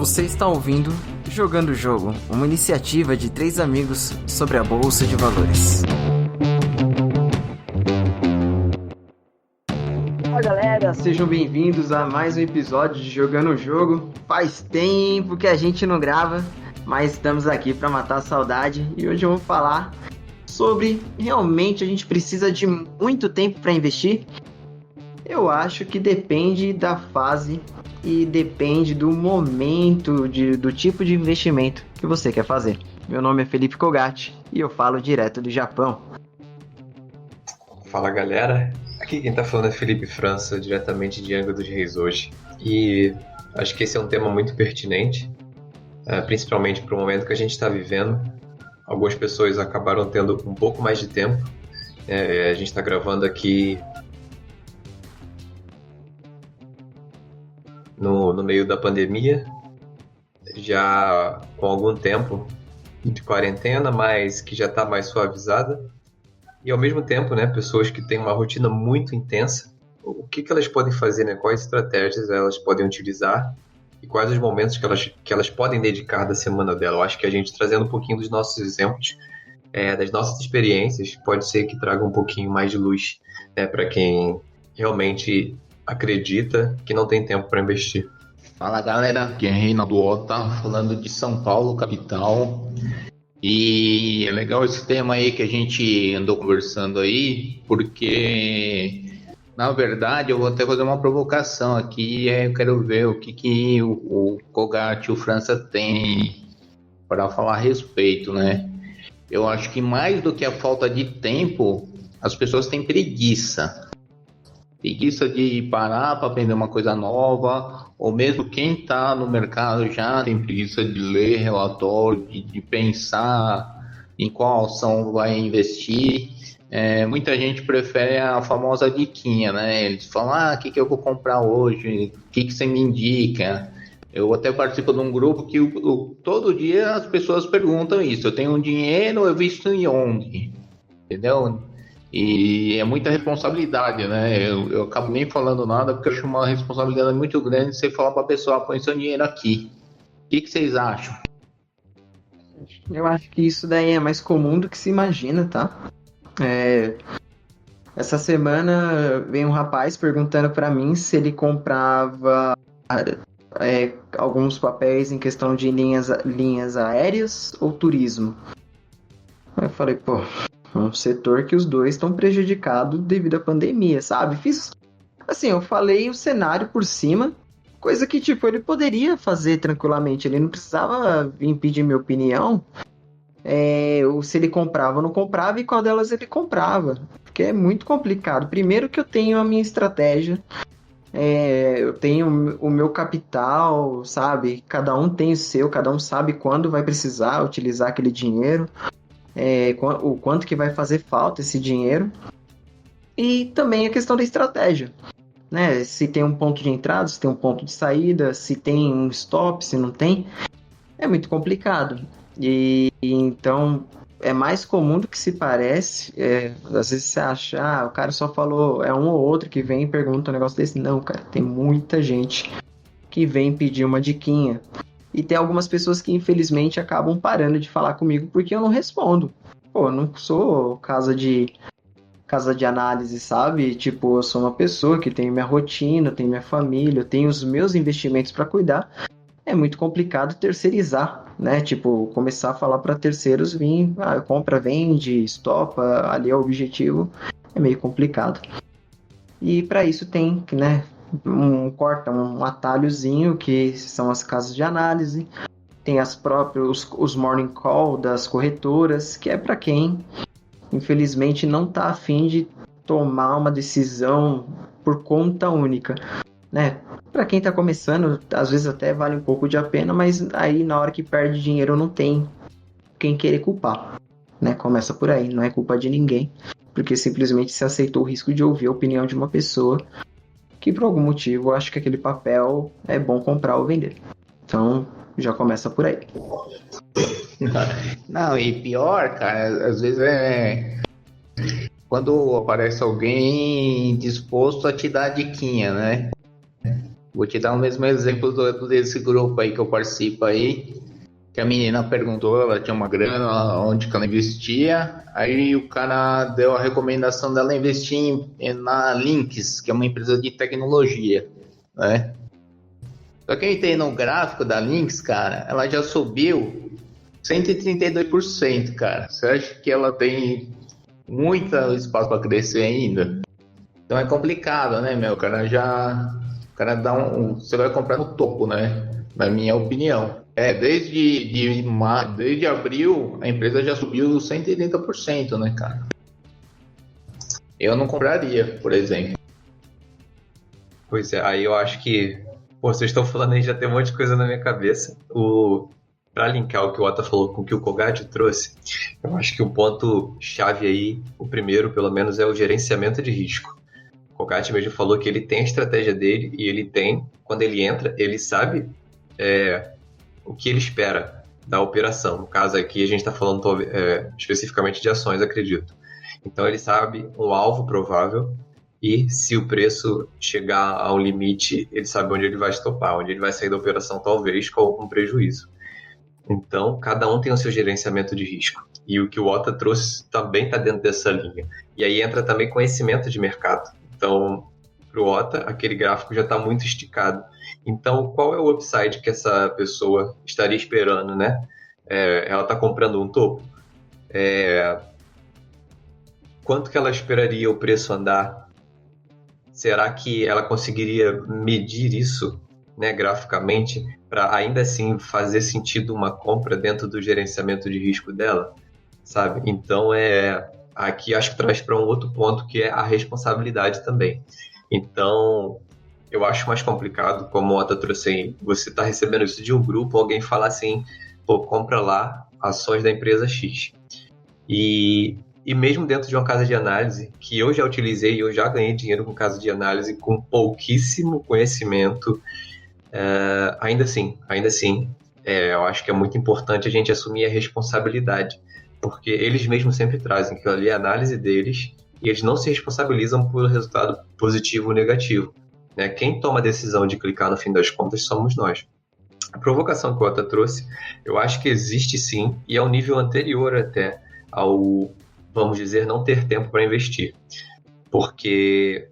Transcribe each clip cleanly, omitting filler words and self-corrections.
Você está ouvindo Jogando o Jogo, uma iniciativa de 3 amigos sobre a Bolsa de Valores. Olá galera, sejam bem-vindos a mais um episódio de Jogando o Jogo. Faz tempo que a gente não grava, mas estamos aqui para matar a saudade e hoje eu vou falar sobre realmente a gente precisa de muito tempo para investir. Eu acho que depende da fase e depende do momento, do tipo de investimento que você quer fazer. Meu nome é Felipe Kogatti e eu falo direto do Japão. Fala galera, aqui quem tá falando é Felipe França, diretamente de Angra dos Reis hoje. E acho que esse é um tema muito pertinente, principalmente para o momento que a gente está vivendo. Algumas pessoas acabaram tendo um pouco mais de tempo. A gente está gravando aqui no meio da pandemia, já com algum tempo de quarentena, mas que já está mais suavizada. E ao mesmo tempo, né, pessoas que têm uma rotina muito intensa, o que elas podem fazer, né? Quais estratégias elas podem utilizar e quais os momentos que elas podem dedicar da semana dela. Eu acho que a gente trazendo um pouquinho dos nossos exemplos, das nossas experiências, pode ser que traga um pouquinho mais de luz, né, para quem realmente acredita que não tem tempo para investir. Fala galera, aqui é Reinaldo Ota, falando de São Paulo, capital. E é legal esse tema aí que a gente andou conversando aí, porque na verdade eu vou até fazer uma provocação aqui. Eu quero ver o que o Kogatti, o França tem para falar a respeito, né? Eu acho que mais do que a falta de tempo, as pessoas têm preguiça de parar para aprender uma coisa nova, ou mesmo quem está no mercado já tem preguiça de ler relatório, de pensar em qual ação vai investir. Muita gente prefere a famosa diquinha, né? Eles falam, o que eu vou comprar hoje? O que você me indica? Eu até participo de um grupo que todo dia as pessoas perguntam isso. Eu tenho dinheiro, eu visto em onde? Entendeu? E é muita responsabilidade, né? Eu acabo nem falando nada porque eu acho uma responsabilidade muito grande você falar para a pessoa, põe seu dinheiro aqui. O que vocês acham? Eu acho que isso daí é mais comum do que se imagina, tá? Essa semana veio um rapaz perguntando para mim se ele comprava alguns papéis em questão de linhas aéreas ou turismo. Aí eu falei, um setor que os dois estão prejudicados devido à pandemia, sabe? Eu falei o cenário por cima, coisa que, ele poderia fazer tranquilamente, ele não precisava vir pedir minha opinião, ou se ele comprava ou não comprava e qual delas ele comprava, porque é muito complicado. Primeiro que eu tenho a minha estratégia, eu tenho o meu capital, sabe? Cada um tem o seu, cada um sabe quando vai precisar utilizar aquele dinheiro. O quanto que vai fazer falta esse dinheiro, e também a questão da estratégia, né? Se tem um ponto de entrada, se tem um ponto de saída, se tem um stop, se não tem, é muito complicado. E então é mais comum do que se parece. Às vezes você acha, o cara só falou, é um ou outro que vem e pergunta um negócio desse. Não, cara, tem muita gente que vem pedir uma diquinha. E tem algumas pessoas que, infelizmente, acabam parando de falar comigo porque eu não respondo. Eu não sou casa de análise, sabe? Eu sou uma pessoa que tem minha rotina, tem minha família, eu tenho os meus investimentos para cuidar. É muito complicado terceirizar, né? Começar a falar para terceiros vir, compra, vende, estopa, ali é o objetivo. É meio complicado. E para isso tem, né? Um atalhozinho que são as casas de análise, tem os morning call das corretoras, que é para quem infelizmente não está afim de tomar uma decisão por conta única, né? Para quem está começando, às vezes até vale um pouco de a pena, mas aí na hora que perde dinheiro não tem quem querer culpar, né? Começa por aí, não é culpa de ninguém, porque simplesmente se aceitou o risco de ouvir a opinião de uma pessoa que por algum motivo acha que aquele papel é bom comprar ou vender. Então, já começa por aí. Não, e pior, cara, às vezes quando aparece alguém disposto a te dar a diquinha, né? Vou te dar o mesmo exemplo desse grupo aí que eu participo aí, que a menina perguntou, ela tinha uma grana, onde que ela investia, aí o cara deu a recomendação dela investir na Lynx, que é uma empresa de tecnologia, né? Só que eu entrei no gráfico da Lynx, cara, ela já subiu 132%, cara. Você acha que ela tem muito espaço para crescer ainda? Então é complicado, né, meu? O cara dá você vai comprar no topo, né? Na minha opinião. Desde abril, a empresa já subiu 130%, né, cara? Eu não compraria, por exemplo. Pois é, aí eu acho que, pô, vocês estão falando aí, já tem um monte de coisa na minha cabeça. Para linkar o que o Otto falou com o que o Kogati trouxe, eu acho que o ponto chave aí, o primeiro pelo menos, é o gerenciamento de risco. O Kogati mesmo falou que ele tem a estratégia dele e ele tem, quando ele entra, ele sabe o que ele espera da operação. No caso aqui a gente está falando especificamente de ações, acredito. Então ele sabe um alvo provável e se o preço chegar a um limite, ele sabe onde ele vai estopar, onde ele vai sair da operação talvez com algum prejuízo. Então, cada um tem o seu gerenciamento de risco. E o que o Otto trouxe também está dentro dessa linha. E aí entra também conhecimento de mercado. Então, para o Otto, aquele gráfico já está muito esticado. Então, qual é o upside que essa pessoa estaria esperando, né? Ela está comprando um topo. Quanto que ela esperaria o preço andar? Será que ela conseguiria medir isso, né, graficamente, para ainda assim fazer sentido uma compra dentro do gerenciamento de risco dela, sabe? Então, aqui acho que traz para um outro ponto, que é a responsabilidade também. Então, eu acho mais complicado, como o Otto trouxe aí, você está recebendo isso de um grupo, alguém falar assim, pô, compra lá ações da empresa X. E mesmo dentro de uma casa de análise, que eu já utilizei, eu já ganhei dinheiro com casa de análise com pouquíssimo conhecimento, ainda assim, eu acho que é muito importante a gente assumir a responsabilidade, porque eles mesmos sempre trazem que ali é a análise deles e eles não se responsabilizam pelo resultado positivo ou negativo. Né? Quem toma a decisão de clicar no fim das contas somos nós. A provocação que o Otto trouxe, eu acho que existe sim, e é um nível anterior até ao, vamos dizer, não ter tempo para investir. Porque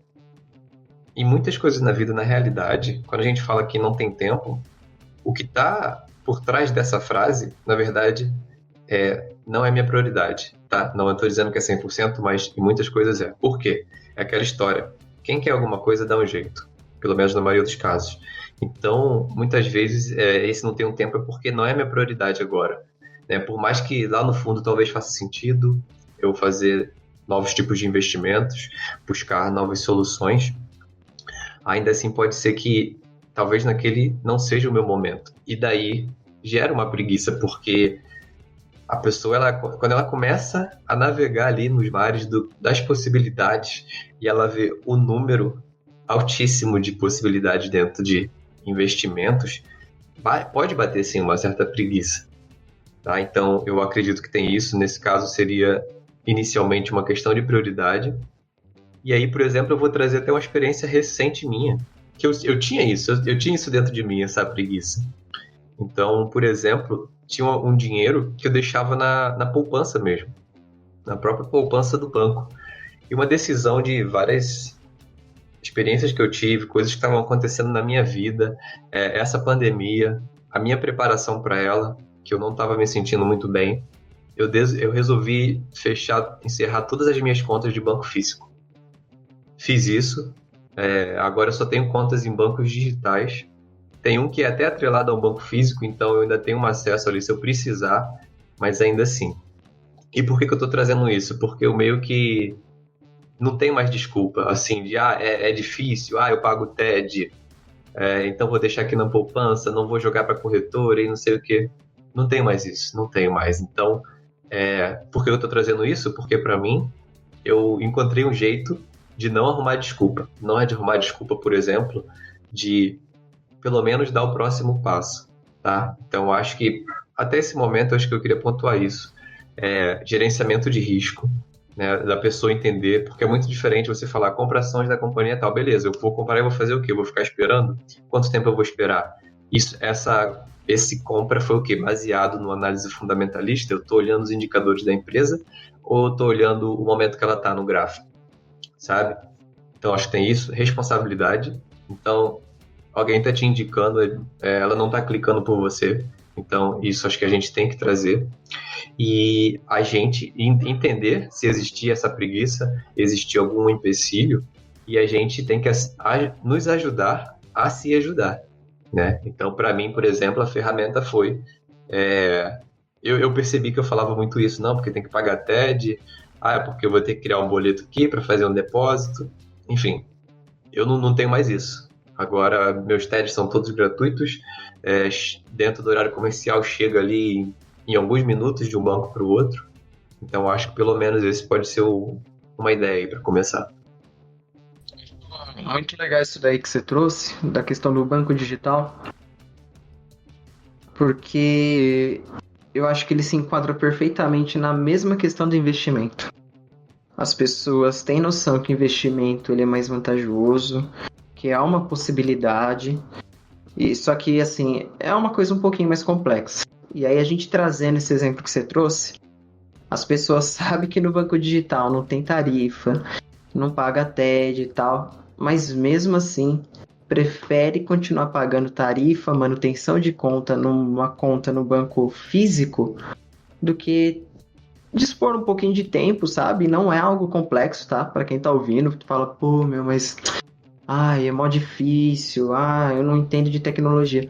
em muitas coisas na vida, na realidade, quando a gente fala que não tem tempo, o que está por trás dessa frase, na verdade, não é minha prioridade. Tá? Não estou dizendo que é 100%, mas em muitas coisas é. Por quê? É aquela história. Quem quer alguma coisa dá um jeito. Pelo menos na maioria dos casos. Então, muitas vezes, esse não tem um tempo é porque não é minha prioridade agora. Né? Por mais que lá no fundo talvez faça sentido eu fazer novos tipos de investimentos, buscar novas soluções, ainda assim pode ser que talvez naquele não seja o meu momento. E daí gera uma preguiça, porque a pessoa, quando ela começa a navegar ali nos mares das possibilidades e ela vê o número altíssimo de possibilidades dentro de investimentos, pode bater sim uma certa preguiça. Tá? Então, eu acredito que tem isso. Nesse caso, seria inicialmente uma questão de prioridade. E aí, por exemplo, eu vou trazer até uma experiência recente minha, que eu tinha isso, eu tinha isso dentro de mim, essa preguiça. Então, por exemplo, tinha um dinheiro que eu deixava na poupança mesmo, na própria poupança do banco. E uma decisão de várias experiências que eu tive, coisas que estavam acontecendo na minha vida, essa pandemia, a minha preparação para ela, que eu não estava me sentindo muito bem, eu resolvi encerrar todas as minhas contas de banco físico. Fiz isso, agora eu só tenho contas em bancos digitais. Tem um que é até atrelado a um banco físico, então eu ainda tenho um acesso ali se eu precisar, mas ainda assim. E por que eu estou trazendo isso? Porque eu meio que não tenho mais desculpa, assim, de é difícil, eu pago TED, então vou deixar aqui na poupança, não vou jogar para corretora e não sei o quê. Não tenho mais isso, não tenho mais. Então, por que eu estou trazendo isso? Porque para mim, eu encontrei um jeito de não arrumar desculpa. Não é de arrumar desculpa, por exemplo, de pelo menos dar o próximo passo, tá? Então, acho que até esse momento, acho que eu queria pontuar isso. Gerenciamento de risco, né, da pessoa entender, porque é muito diferente você falar, compra ações da companhia tal, beleza, eu vou comprar e vou fazer o quê? Eu vou ficar esperando? Quanto tempo eu vou esperar? Esse compra foi o quê? Baseado numa análise fundamentalista, eu estou olhando os indicadores da empresa ou eu estou olhando o momento que ela está no gráfico, sabe? Então, acho que tem isso, responsabilidade. Então, alguém está te indicando, ela não está clicando por você. Então, isso acho que a gente tem que trazer. E a gente entender se existia essa preguiça, existia algum empecilho, e a gente tem que nos ajudar a se ajudar, né? Então, para mim, por exemplo, a ferramenta foi... eu percebi que eu falava muito isso, não, porque tem que pagar TED, é porque eu vou ter que criar um boleto aqui para fazer um depósito. Enfim, eu não tenho mais isso. Agora, meus TEDs são todos gratuitos, dentro do horário comercial chega ali em alguns minutos de um banco para o outro. Então, acho que pelo menos esse pode ser uma ideia aí para começar. Muito legal isso daí que você trouxe, da questão do banco digital, porque eu acho que ele se enquadra perfeitamente na mesma questão do investimento. As pessoas têm noção que o investimento ele é mais vantajoso, que é uma possibilidade, só que assim, é uma coisa um pouquinho mais complexa. E aí a gente trazendo esse exemplo que você trouxe, as pessoas sabem que no banco digital não tem tarifa, não paga TED e tal, mas mesmo assim prefere continuar pagando tarifa, manutenção de conta numa conta no banco físico do que dispor um pouquinho de tempo, sabe? Não é algo complexo, tá? Para quem tá ouvindo, tu fala, pô, mas é mó difícil, eu não entendo de tecnologia.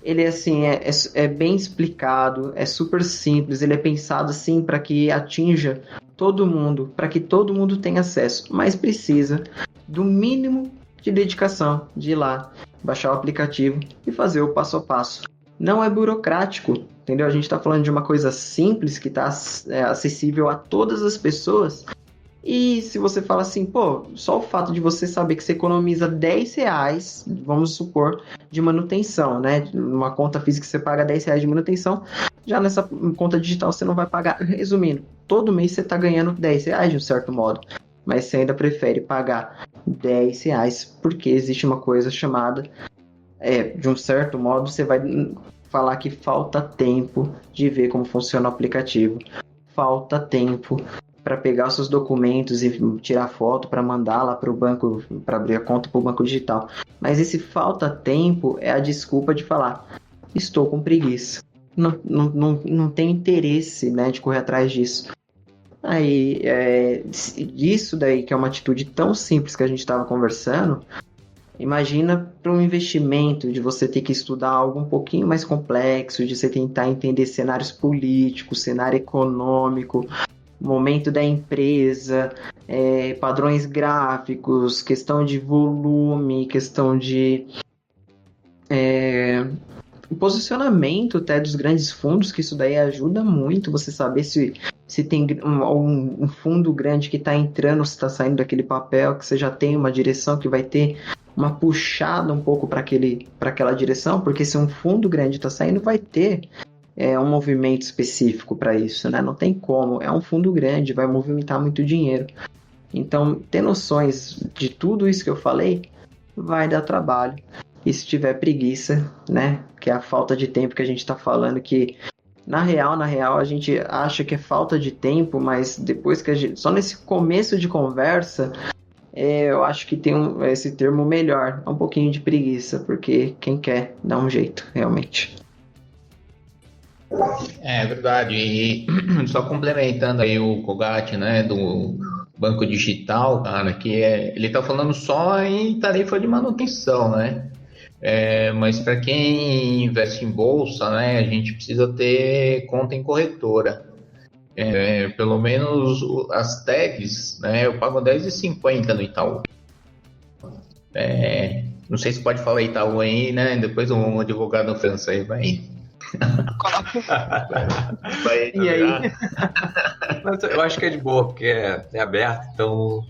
Ele assim, é bem explicado, é super simples, ele é pensado assim para que atinja todo mundo, para que todo mundo tenha acesso, mas precisa do mínimo de dedicação, de ir lá, baixar o aplicativo e fazer o passo a passo. Não é burocrático, entendeu? A gente está falando de uma coisa simples que está acessível a todas as pessoas. E se você fala assim, pô, só o fato de você saber que você economiza R$10, vamos supor, de manutenção, né? Numa conta física você paga R$10 de manutenção, já nessa conta digital você não vai pagar. Resumindo, todo mês você está ganhando R$10 de um certo modo, mas você ainda prefere pagar R$10 porque existe uma coisa chamada, de um certo modo, você vai falar que falta tempo de ver como funciona o aplicativo, falta tempo para pegar os seus documentos e tirar foto para mandar lá para o banco, para abrir a conta para o banco digital. Mas esse falta tempo é a desculpa de falar, estou com preguiça, não tenho interesse, né, de correr atrás disso. Aí, isso daí que é uma atitude tão simples que a gente estava conversando, imagina para um investimento, de você ter que estudar algo um pouquinho mais complexo, de você tentar entender cenários políticos, cenário econômico, momento da empresa, padrões gráficos, questão de volume, questão de posicionamento até dos grandes fundos, que isso daí ajuda muito você saber se tem um fundo grande que está entrando, se está saindo daquele papel, que você já tem uma direção que vai ter uma puxada um pouco para aquela direção, porque se um fundo grande está saindo, vai ter um movimento específico para isso, né? Não tem como, é um fundo grande, vai movimentar muito dinheiro. Então, ter noções de tudo isso que eu falei vai dar trabalho. E se tiver preguiça, né? Que é a falta de tempo que a gente está falando, que na real, a gente acha que é falta de tempo, mas depois que só nesse começo de conversa, eu acho que tem esse termo melhor, um pouquinho de preguiça, porque quem quer dá um jeito, realmente. É verdade, e só complementando aí o Kogati, né, do banco digital, cara, que ele tá falando só em tarifa de manutenção, né, mas para quem investe em bolsa, né, a gente precisa ter conta em corretora, pelo menos as tags, né, eu pago R$10,50 no Itaú. Não sei se pode falar Itaú aí, né, depois um advogado francês vai... E aí? Mas eu acho que é de boa, porque é aberto, então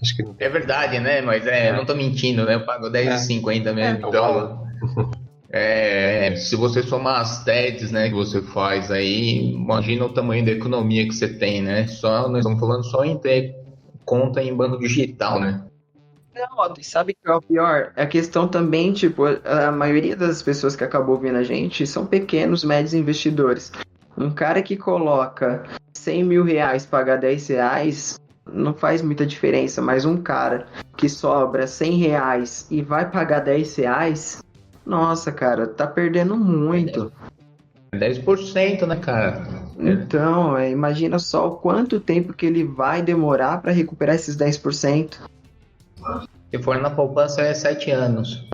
acho que não tem. É verdade, né? Mas eu não tô mentindo, né? Eu pago R$10,50 mesmo, então Se você somar as TEDs, né, que você faz aí, imagina o tamanho da economia que você tem, né? Nós estamos falando só em ter conta em banco digital, né? Não, sabe o que é o pior? É a questão também, tipo, a maioria das pessoas que acabou ouvindo a gente são pequenos, médios investidores. Um cara que coloca 100 mil reais pagar 10 reais não faz muita diferença, mas um cara que sobra 100 reais e vai pagar 10 reais, nossa, cara, tá perdendo muito. 10%, né, cara? Então, imagina só o quanto tempo que ele vai demorar para recuperar esses 10%. Se for na poupança é 7 anos.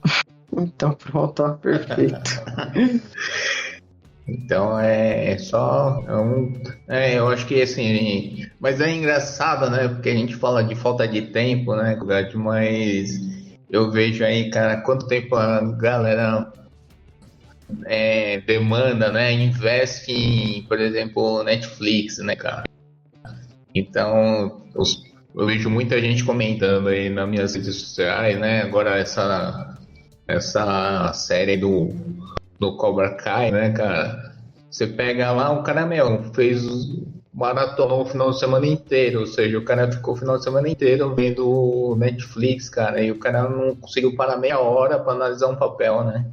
Então, pronto, ó, perfeito. Então eu acho que assim, mas é engraçado, né? Porque a gente fala de falta de tempo, né, Gladys? Mas eu vejo aí, cara, quanto tempo a galera demanda, né? Investe em, por exemplo, Netflix, né, cara? Então, eu vejo muita gente comentando aí nas minhas redes sociais, né? Agora essa série do Cobra Kai, né, cara? Você pega lá, o cara, fez maratona o final de semana inteiro, ou seja, o cara ficou o final de semana inteiro vendo Netflix, cara, e o cara não conseguiu parar meia hora para analisar um papel, né?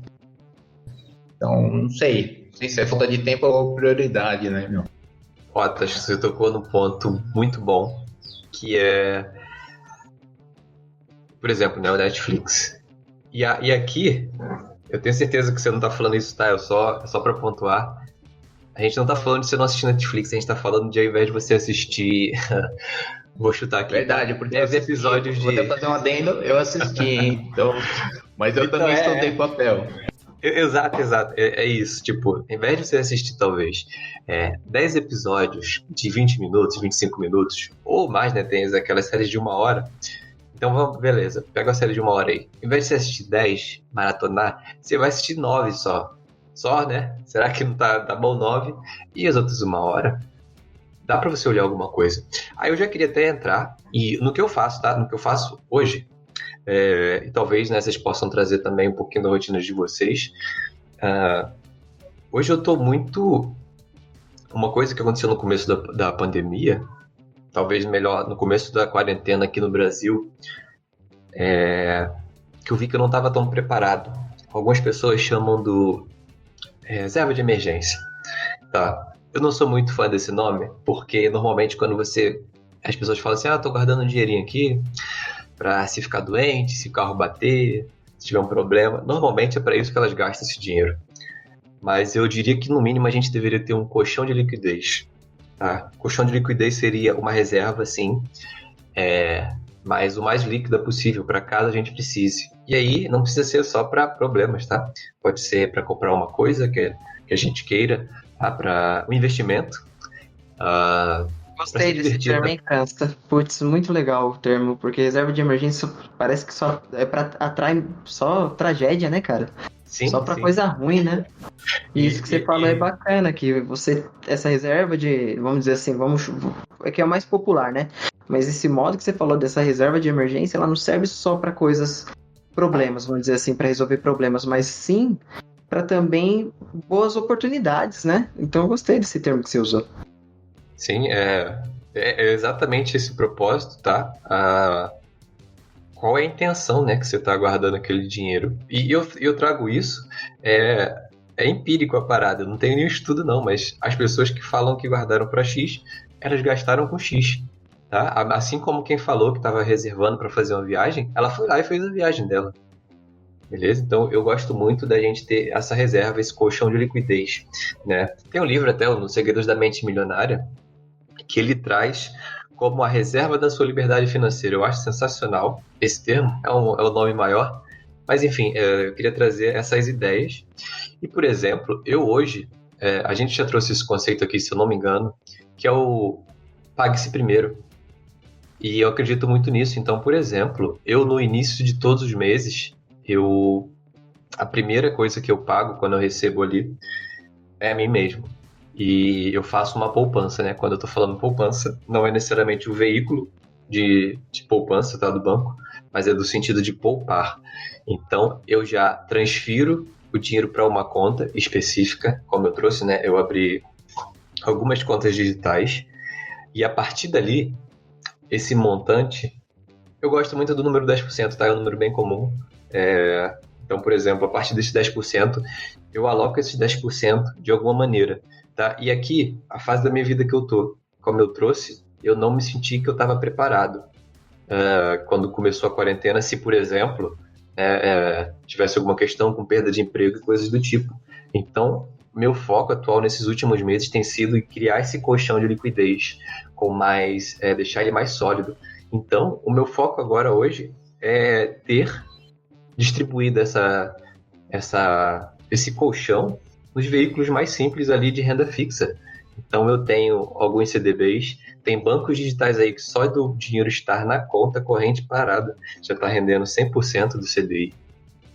Então, não sei se é falta de tempo ou prioridade, né, meu? Acho que você tocou num ponto muito bom, que é, por exemplo, né, o Netflix. E aqui, eu tenho certeza que você não tá falando isso, tá? É só pra pontuar. A gente não tá falando de você não assistir Netflix, a gente tá falando de, ao invés de você assistir... Vou chutar aqui. Verdade, porque 10 episódios de... Vou até fazer um adendo, eu assisti, hein? Então, mas eu Então, também estudei papel. Exato. É isso. Tipo, ao invés de você assistir, talvez, 10 episódios de 20 minutos, 25 minutos, ou mais, né? Tem aquelas séries de 1 hora. Então, beleza. Pega a série de 1 hora aí. Ao invés de você assistir 10, maratonar, você vai assistir 9 só. Só, né? Será que não tá bom 9? E as outras 1 hora? Dá pra você olhar alguma coisa. Aí eu já queria até entrar no que eu faço, tá? No que eu faço hoje. E talvez, né, vocês possam trazer também um pouquinho da rotina de vocês. Hoje eu tô muito... Uma coisa que aconteceu no começo da pandemia, talvez melhor no começo da quarentena aqui no Brasil, que eu vi que eu não estava tão preparado. Algumas pessoas chamam do reserva de emergência. Tá? Eu não sou muito fã desse nome, porque normalmente quando as pessoas falam assim, tô guardando um dinheirinho aqui para se ficar doente, se o carro bater, se tiver um problema. Normalmente é para isso que elas gastam esse dinheiro. Mas eu diria que no mínimo a gente deveria ter um colchão de liquidez. Tá? Colchão de liquidez seria uma reserva, sim, mas o mais líquida possível para caso a gente precise. E aí não precisa ser só para problemas, tá? Pode ser para comprar uma coisa que a gente queira, tá? Para um investimento. Gostei desse termo, hein, cansa. Putz, muito legal o termo, porque reserva de emergência parece que só atrai só tragédia, né, cara? Sim, só pra sim. coisa ruim, né? E isso que você falou é bacana, que essa reserva de, vamos dizer assim, é que é o mais popular, né? Mas esse modo que você falou dessa reserva de emergência, ela não serve só pra problemas, vamos dizer assim, pra resolver problemas, mas sim pra também boas oportunidades, né? Então eu gostei desse termo que você usou. Sim, é exatamente esse propósito, tá? Qual é a intenção, né, que você está guardando aquele dinheiro? E eu trago isso, é empírico a parada, não tem nenhum estudo não, mas as pessoas que falam que guardaram para X, elas gastaram com X, tá? Assim como quem falou que estava reservando para fazer uma viagem, ela foi lá e fez a viagem dela. Beleza? Então eu gosto muito da gente ter essa reserva, esse colchão de liquidez, né? Tem um livro até, o Segredos da Mente Milionária, que ele traz como a reserva da sua liberdade financeira. Eu acho sensacional esse termo, é o nome maior, mas enfim, eu queria trazer essas ideias. E, por exemplo, eu hoje, a gente já trouxe esse conceito aqui, se eu não me engano, que é o pague-se primeiro. E eu acredito muito nisso. Então, por exemplo, eu no início de todos os meses, a primeira coisa que eu pago quando eu recebo ali é a mim mesmo. E eu faço uma poupança, né? Quando eu tô falando poupança, não é necessariamente o veículo de poupança, tá, do banco, mas é do sentido de poupar. Então, eu já transfiro o dinheiro para uma conta específica, como eu trouxe, né? Eu abri algumas contas digitais e a partir dali, esse montante, eu gosto muito do número 10%, tá? É um número bem comum. Então, por exemplo, a partir desses 10%, eu aloco esses 10% de alguma maneira, tá? E aqui, a fase da minha vida que eu tô, como eu trouxe, eu não me senti que eu estava preparado. Quando começou a quarentena, se, por exemplo, tivesse alguma questão com perda de emprego e coisas do tipo. Então, meu foco atual nesses últimos meses tem sido criar esse colchão de liquidez, com mais, deixar ele mais sólido. Então, o meu foco agora hoje é ter distribuído esse colchão nos veículos mais simples ali de renda fixa. Então, eu tenho alguns CDBs, tem bancos digitais aí que só do dinheiro estar na conta corrente parada já está rendendo 100% do CDI.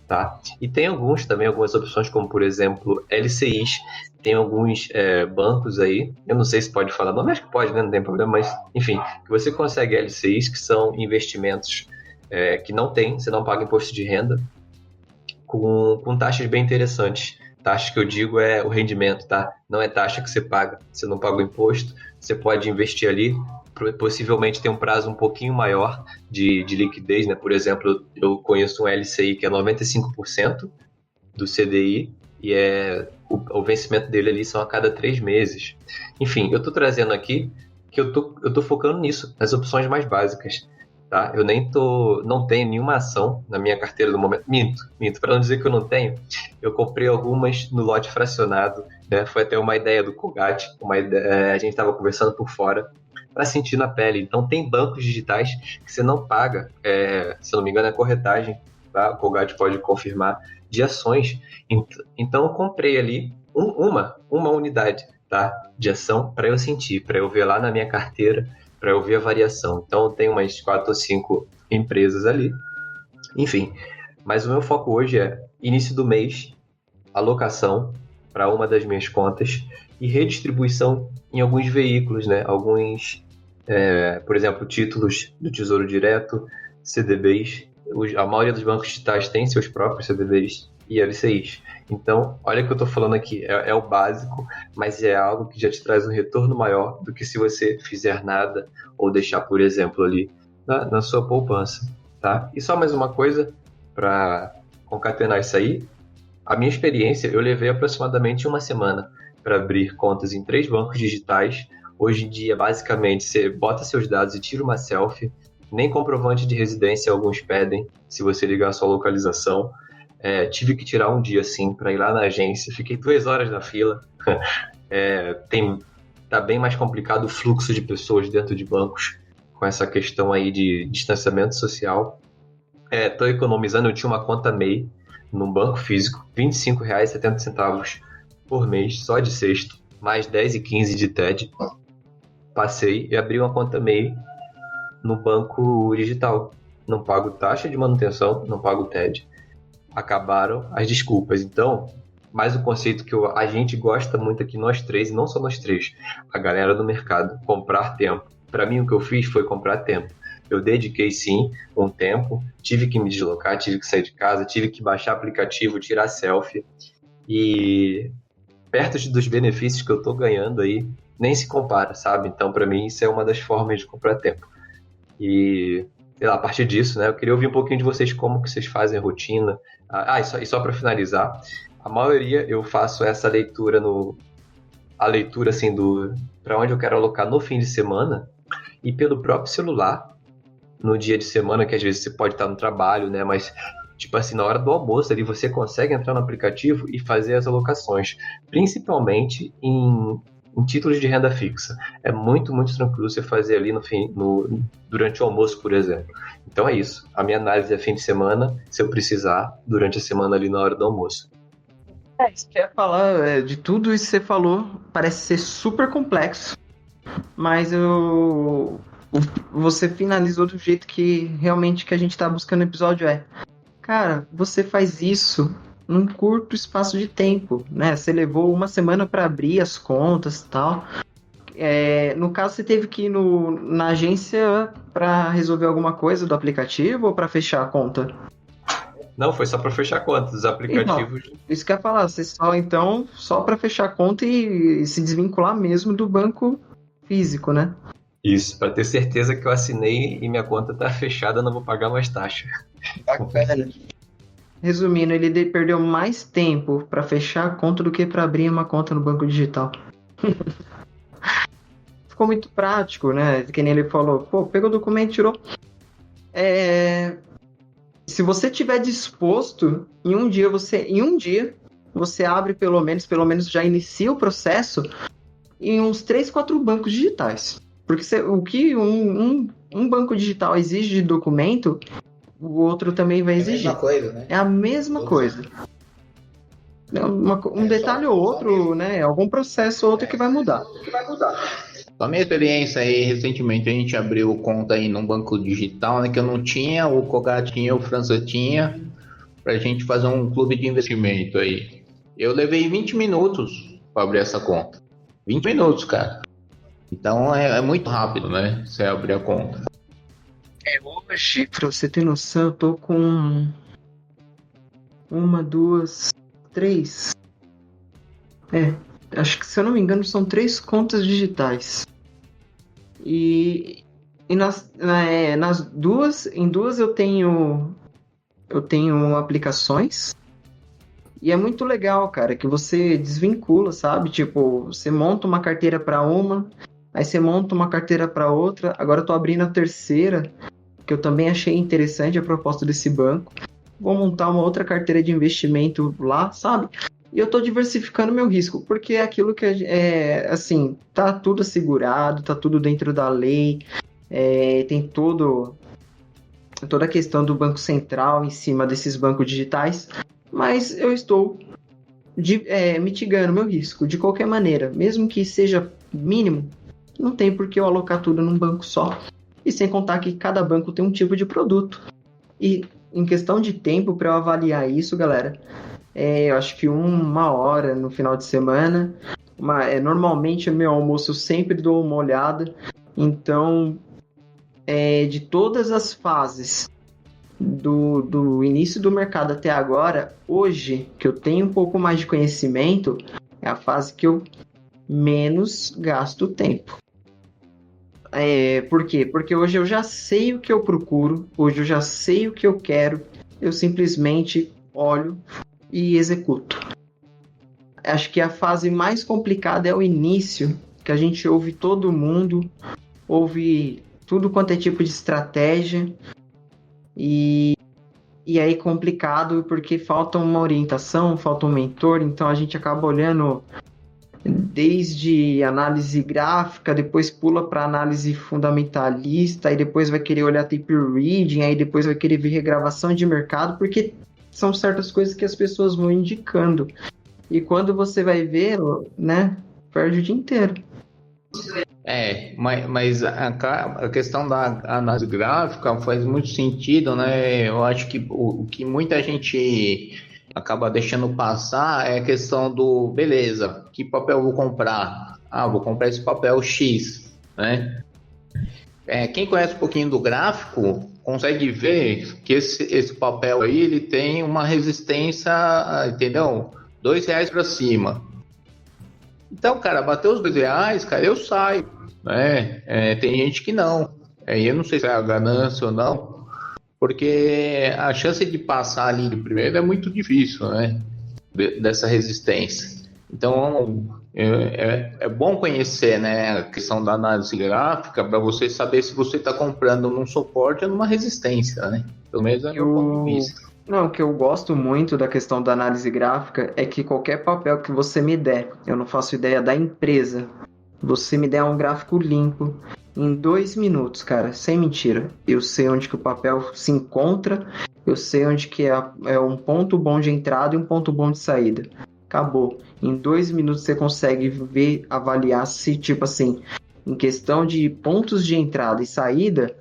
Tá? E tem algumas opções, como por exemplo LCIs, tem alguns bancos aí, eu não sei se pode falar nome, acho que pode, né? Não tem problema, mas enfim, que você consegue LCIs, que são investimentos que você não paga imposto de renda, com taxas bem interessantes. Taxa que eu digo é o rendimento, tá? Não é taxa que você paga, você não paga o imposto, você pode investir ali, possivelmente tem um prazo um pouquinho maior de liquidez, né? Por exemplo, eu conheço um LCI que é 95% do CDI e o vencimento dele ali são a cada 3 meses. Enfim, eu estou trazendo aqui que eu tô focando nisso, nas opções mais básicas. Tá? Eu não tenho nenhuma ação na minha carteira no momento. Minto, para não dizer que eu não tenho, eu comprei algumas no lote fracionado, né? Foi até uma ideia do Colgate, a gente estava conversando por fora, para sentir na pele. Então tem bancos digitais que você não paga, se eu não me engano é corretagem, tá? O Colgate pode confirmar, de ações. Então eu comprei ali uma unidade, tá? De ação para eu sentir, para eu ver lá na minha carteira, para eu ver a variação. Então, eu tenho umas 4 ou 5 empresas ali. Enfim, mas o meu foco hoje é início do mês, alocação para uma das minhas contas e redistribuição em alguns veículos, né? Alguns, por exemplo, títulos do Tesouro Direto, CDBs. A maioria dos bancos digitais tem seus próprios CDBs e LCIs. Então, olha o que eu estou falando aqui, é o básico, mas é algo que já te traz um retorno maior do que se você fizer nada ou deixar, por exemplo, ali na sua poupança, tá? E só mais uma coisa para concatenar isso aí, a minha experiência, eu levei aproximadamente uma semana para abrir contas em 3 bancos digitais. Hoje em dia, basicamente, você bota seus dados e tira uma selfie, nem comprovante de residência alguns pedem, se você ligar a sua localização. Tive que tirar um dia assim para ir lá na agência, fiquei 2 horas na fila. Tá bem mais complicado o fluxo de pessoas dentro de bancos com essa questão aí de distanciamento social. Tô economizando, eu tinha uma conta MEI num banco físico, R$ 25,70 por mês, só de sexto, mais 10,15 de TED. Passei e abri uma conta MEI no banco digital. Não pago taxa de manutenção, não pago TED. Acabaram as desculpas. Então, mais o conceito que a gente gosta muito aqui, nós três, e não só nós três, a galera do mercado, comprar tempo. Para mim, o que eu fiz foi comprar tempo. Eu dediquei, sim, um tempo, tive que me deslocar, tive que sair de casa, tive que baixar aplicativo, tirar selfie. E perto dos benefícios que eu tô ganhando aí, nem se compara, sabe? Então, para mim, isso é uma das formas de comprar tempo. E, sei lá, a partir disso, né, eu queria ouvir um pouquinho de vocês, como que vocês fazem a rotina. E só para finalizar, a maioria eu faço essa leitura assim para onde eu quero alocar no fim de semana e pelo próprio celular no dia de semana, que às vezes você pode estar no trabalho, né, mas tipo assim, na hora do almoço ali você consegue entrar no aplicativo e fazer as alocações, principalmente em títulos de renda fixa. É muito, muito tranquilo você fazer ali durante o almoço, por exemplo. Então é isso. A minha análise é fim de semana, se eu precisar, durante a semana ali na hora do almoço. Isso que eu ia falar, de tudo isso que você falou, parece ser super complexo, mas você finalizou do jeito que realmente que a gente tá buscando no episódio cara, você faz isso num curto espaço de tempo, né? Você levou uma semana para abrir as contas e tal. No caso, você teve que ir na agência para resolver alguma coisa do aplicativo ou para fechar a conta? Não, foi só para fechar a conta dos aplicativos. Então, isso que eu ia falar, você só para fechar a conta e se desvincular mesmo do banco físico, né? Isso, para ter certeza que eu assinei e minha conta tá fechada, não vou pagar mais taxa. Bacana. Resumindo, ele perdeu mais tempo para fechar a conta do que para abrir uma conta no banco digital. Ficou muito prático, né? Que nem ele falou, pô, pegou o documento, tirou. Se você tiver disposto, em um dia você abre pelo menos já inicia o processo em uns 3, 4 bancos digitais. Porque o que um banco digital exige de documento, o outro também vai exigir. É a mesma coisa, né? É a mesma coisa. Um detalhe ou outro, né? Algum processo ou outro que vai mudar. A minha experiência aí, recentemente a gente abriu conta aí num banco digital, né, que eu não tinha, o Koga tinha, o França tinha, pra gente fazer um clube de investimento aí. Eu levei 20 minutos para abrir essa conta. 20 minutos, cara. Então é muito rápido, né, você abrir a conta. Hoje, pra você ter noção, eu tô com 1, 2, 3. Acho que, se eu não me engano, são 3 contas digitais. E em duas eu tenho aplicações. E é muito legal, cara, que você desvincula, sabe? Tipo, você monta uma carteira para uma, aí você monta uma carteira para outra. Agora eu tô abrindo a terceira, que eu também achei interessante a proposta desse banco. Vou montar uma outra carteira de investimento lá, sabe? E eu tô diversificando meu risco, porque é aquilo que assim, tá tudo assegurado, tá tudo dentro da lei, tem toda a questão do Banco Central em cima desses bancos digitais, mas eu estou mitigando meu risco de qualquer maneira, mesmo que seja mínimo, não tem por que eu alocar tudo num banco só. E sem contar que cada banco tem um tipo de produto. E em questão de tempo para eu avaliar isso, galera, eu acho que 1 hora no final de semana. Normalmente, meu almoço eu sempre dou uma olhada. Então, de todas as fases do início do mercado até agora, hoje, que eu tenho um pouco mais de conhecimento, é a fase que eu menos gasto tempo. Por quê? Porque hoje eu já sei o que eu procuro, hoje eu já sei o que eu quero, eu simplesmente olho e executo. Acho que a fase mais complicada é o início, que a gente ouve todo mundo, ouve tudo quanto é tipo de estratégia, e aí é complicado porque falta uma orientação, falta um mentor, então a gente acaba olhando desde análise gráfica, depois pula para análise fundamentalista, aí depois vai querer olhar tape reading, aí depois vai querer ver regravação de mercado, porque são certas coisas que as pessoas vão indicando. E quando você vai ver, né, perde o dia inteiro. Mas a questão da análise gráfica faz muito sentido, né? Eu acho que o que muita gente acaba deixando passar é a questão do, beleza, que papel eu vou comprar? Vou comprar esse papel X, né? Quem conhece um pouquinho do gráfico consegue ver que esse papel aí, ele tem uma resistência, entendeu? R$2 para cima. Então, cara, bateu os R$2, cara, eu saio, né? Tem gente que não. Eu não sei se é a ganância ou não, porque a chance de passar ali de primeiro é muito difícil, né? Dessa resistência. Então, é bom conhecer, né, a questão da análise gráfica para você saber se você está comprando num suporte ou numa resistência, né? Pelo menos é o meu ponto de vista. Não, o que eu gosto muito da questão da análise gráfica é que qualquer papel que você me der, eu não faço ideia da empresa, você me der um gráfico limpo, em 2 minutos, cara, sem mentira, eu sei onde que o papel se encontra, eu sei onde que é um ponto bom de entrada e um ponto bom de saída. Acabou. Em 2 minutos você consegue ver, avaliar se, tipo assim, em questão de pontos de entrada e saída,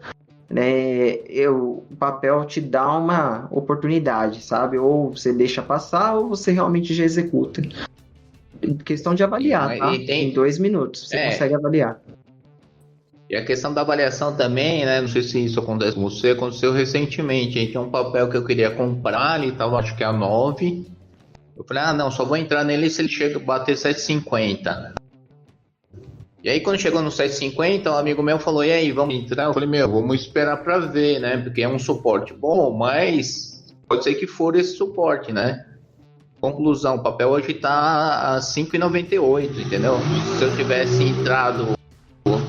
o papel te dá uma oportunidade, sabe? Ou você deixa passar ou você realmente já executa. Questão de avaliar, tá? Em 2 minutos você consegue avaliar. E a questão da avaliação também, né? Não sei se isso acontece com você, aconteceu recentemente. Aí tem um papel que eu queria comprar, ele tava acho que a 9. Eu falei, não, só vou entrar nele se ele chega a bater 7,50. E aí quando chegou no 7,50, um amigo meu falou, e aí, vamos entrar? Eu falei, vamos esperar pra ver, né? Porque é um suporte bom, mas pode ser que for esse suporte, né? Conclusão, o papel hoje tá a 5,98, entendeu? Se eu tivesse entrado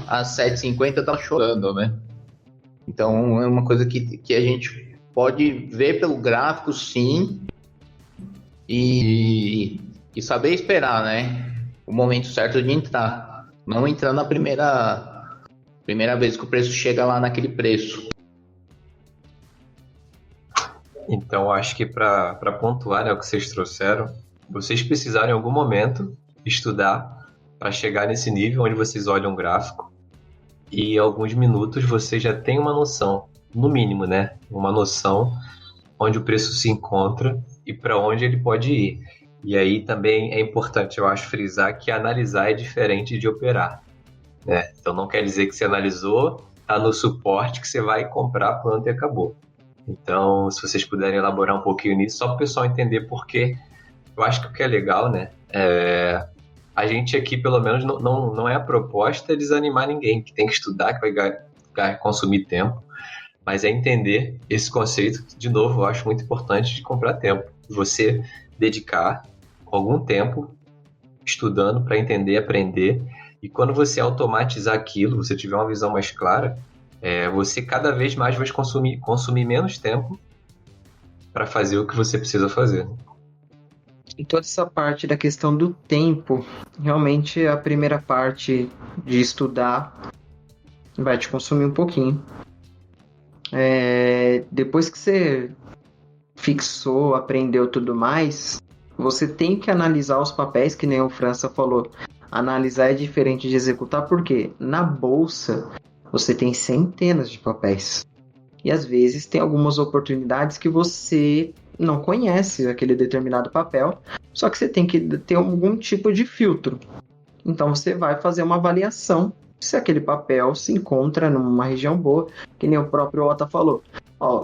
a 7,50, eu tava chorando, né? Então é uma coisa que a gente pode ver pelo gráfico, sim, e saber esperar, né? O momento certo de entrar. Não entrar na primeira vez que o preço chega lá naquele preço. Então, acho que para pontuar, né, o que vocês trouxeram, vocês precisaram em algum momento estudar para chegar nesse nível onde vocês olham um gráfico e em alguns minutos você já tem uma noção, no mínimo, né? Uma noção onde o preço se encontra e para onde ele pode ir. E aí também é importante, eu acho, frisar que analisar é diferente de operar, né? Então não quer dizer que você analisou, tá no suporte que você vai comprar, pronto e acabou. Então, se vocês puderem elaborar um pouquinho nisso, só para o pessoal entender porque eu acho que o que é legal, né? A gente aqui, pelo menos, não é a proposta desanimar ninguém, que tem que estudar, que vai consumir tempo, mas é entender esse conceito, que, de novo, eu acho muito importante de comprar tempo. Você dedicar algum tempo estudando para entender, aprender, e quando você automatizar aquilo, você tiver uma visão mais clara, você cada vez mais vai consumir menos tempo para fazer o que você precisa fazer. E toda essa parte da questão do tempo, realmente a primeira parte de estudar vai te consumir um pouquinho. Depois que você fixou, aprendeu tudo mais, você tem que analisar os papéis, que nem o França falou. Analisar é diferente de executar, porque na bolsa você tem centenas de papéis. E às vezes tem algumas oportunidades que você não conhece aquele determinado papel, só que você tem que ter algum tipo de filtro. Então você vai fazer uma avaliação se aquele papel se encontra numa região boa, que nem o próprio Ota falou.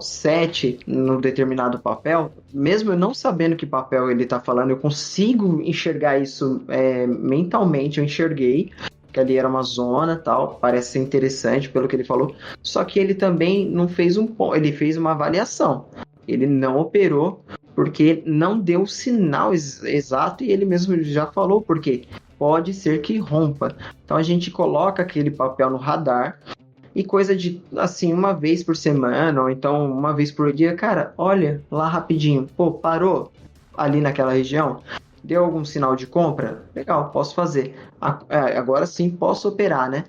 7 no determinado papel, mesmo eu não sabendo que papel ele está falando, eu consigo enxergar isso mentalmente, eu enxerguei que ali era uma zona, tal, parece ser interessante pelo que ele falou, só que ele também não fez ele fez uma avaliação, ele não operou, porque não deu o sinal exato, e ele mesmo já falou, porque pode ser que rompa. Então a gente coloca aquele papel no radar, e coisa de, assim, uma vez por semana, ou então uma vez por dia, cara, olha lá rapidinho, parou ali naquela região, deu algum sinal de compra? Legal, posso fazer. Agora sim posso operar, né?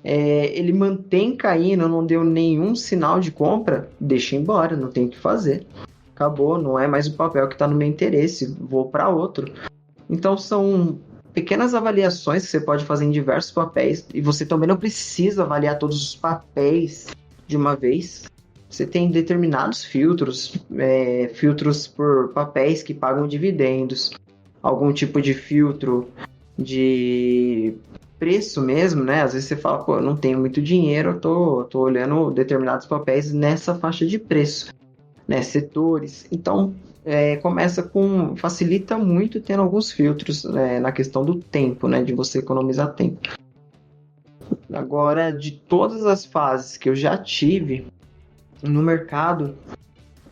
Ele mantém caindo, não deu nenhum sinal de compra, deixa embora, não tem o que fazer. Acabou, não é mais o papel que está no meu interesse, vou para outro. Então são pequenas avaliações que você pode fazer em diversos papéis, e você também não precisa avaliar todos os papéis de uma vez. Você tem determinados filtros, filtros por papéis que pagam dividendos, algum tipo de filtro de preço mesmo, né? Às vezes você fala, eu não tenho muito dinheiro, eu tô olhando determinados papéis nessa faixa de preço, né? Setores. Então, facilita muito tendo alguns filtros na questão do tempo, né? De você economizar tempo. Agora, de todas as fases que eu já tive no mercado,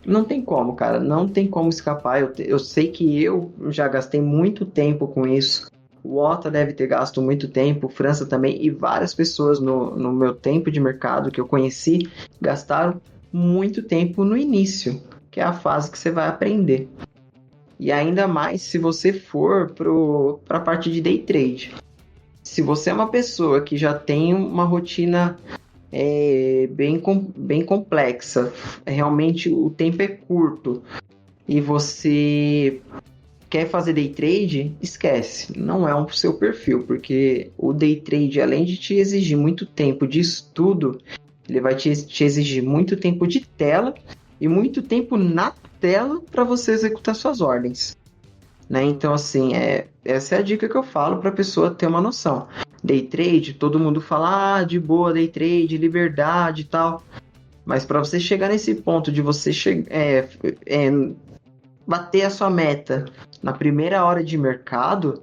não tem como, cara. Não tem como escapar. Eu sei que eu já gastei muito tempo com isso. O Ota deve ter gasto muito tempo, França também, e várias pessoas no meu tempo de mercado que eu conheci gastaram muito tempo no início, que é a fase que você vai aprender. E ainda mais se você for para a parte de day trade. Se você é uma pessoa que já tem uma rotina bem complexa, realmente o tempo é curto, e você quer fazer day trade, esquece, não é o seu perfil, porque o day trade, além de te exigir muito tempo de estudo, ele vai te exigir muito tempo de tela e muito tempo na tela para você executar suas ordens, né? Então, assim, essa é a dica que eu falo para a pessoa ter uma noção. day trade, todo mundo fala, de boa, day trade, liberdade e tal. Mas para você chegar nesse ponto de você bater a sua meta na primeira hora de mercado,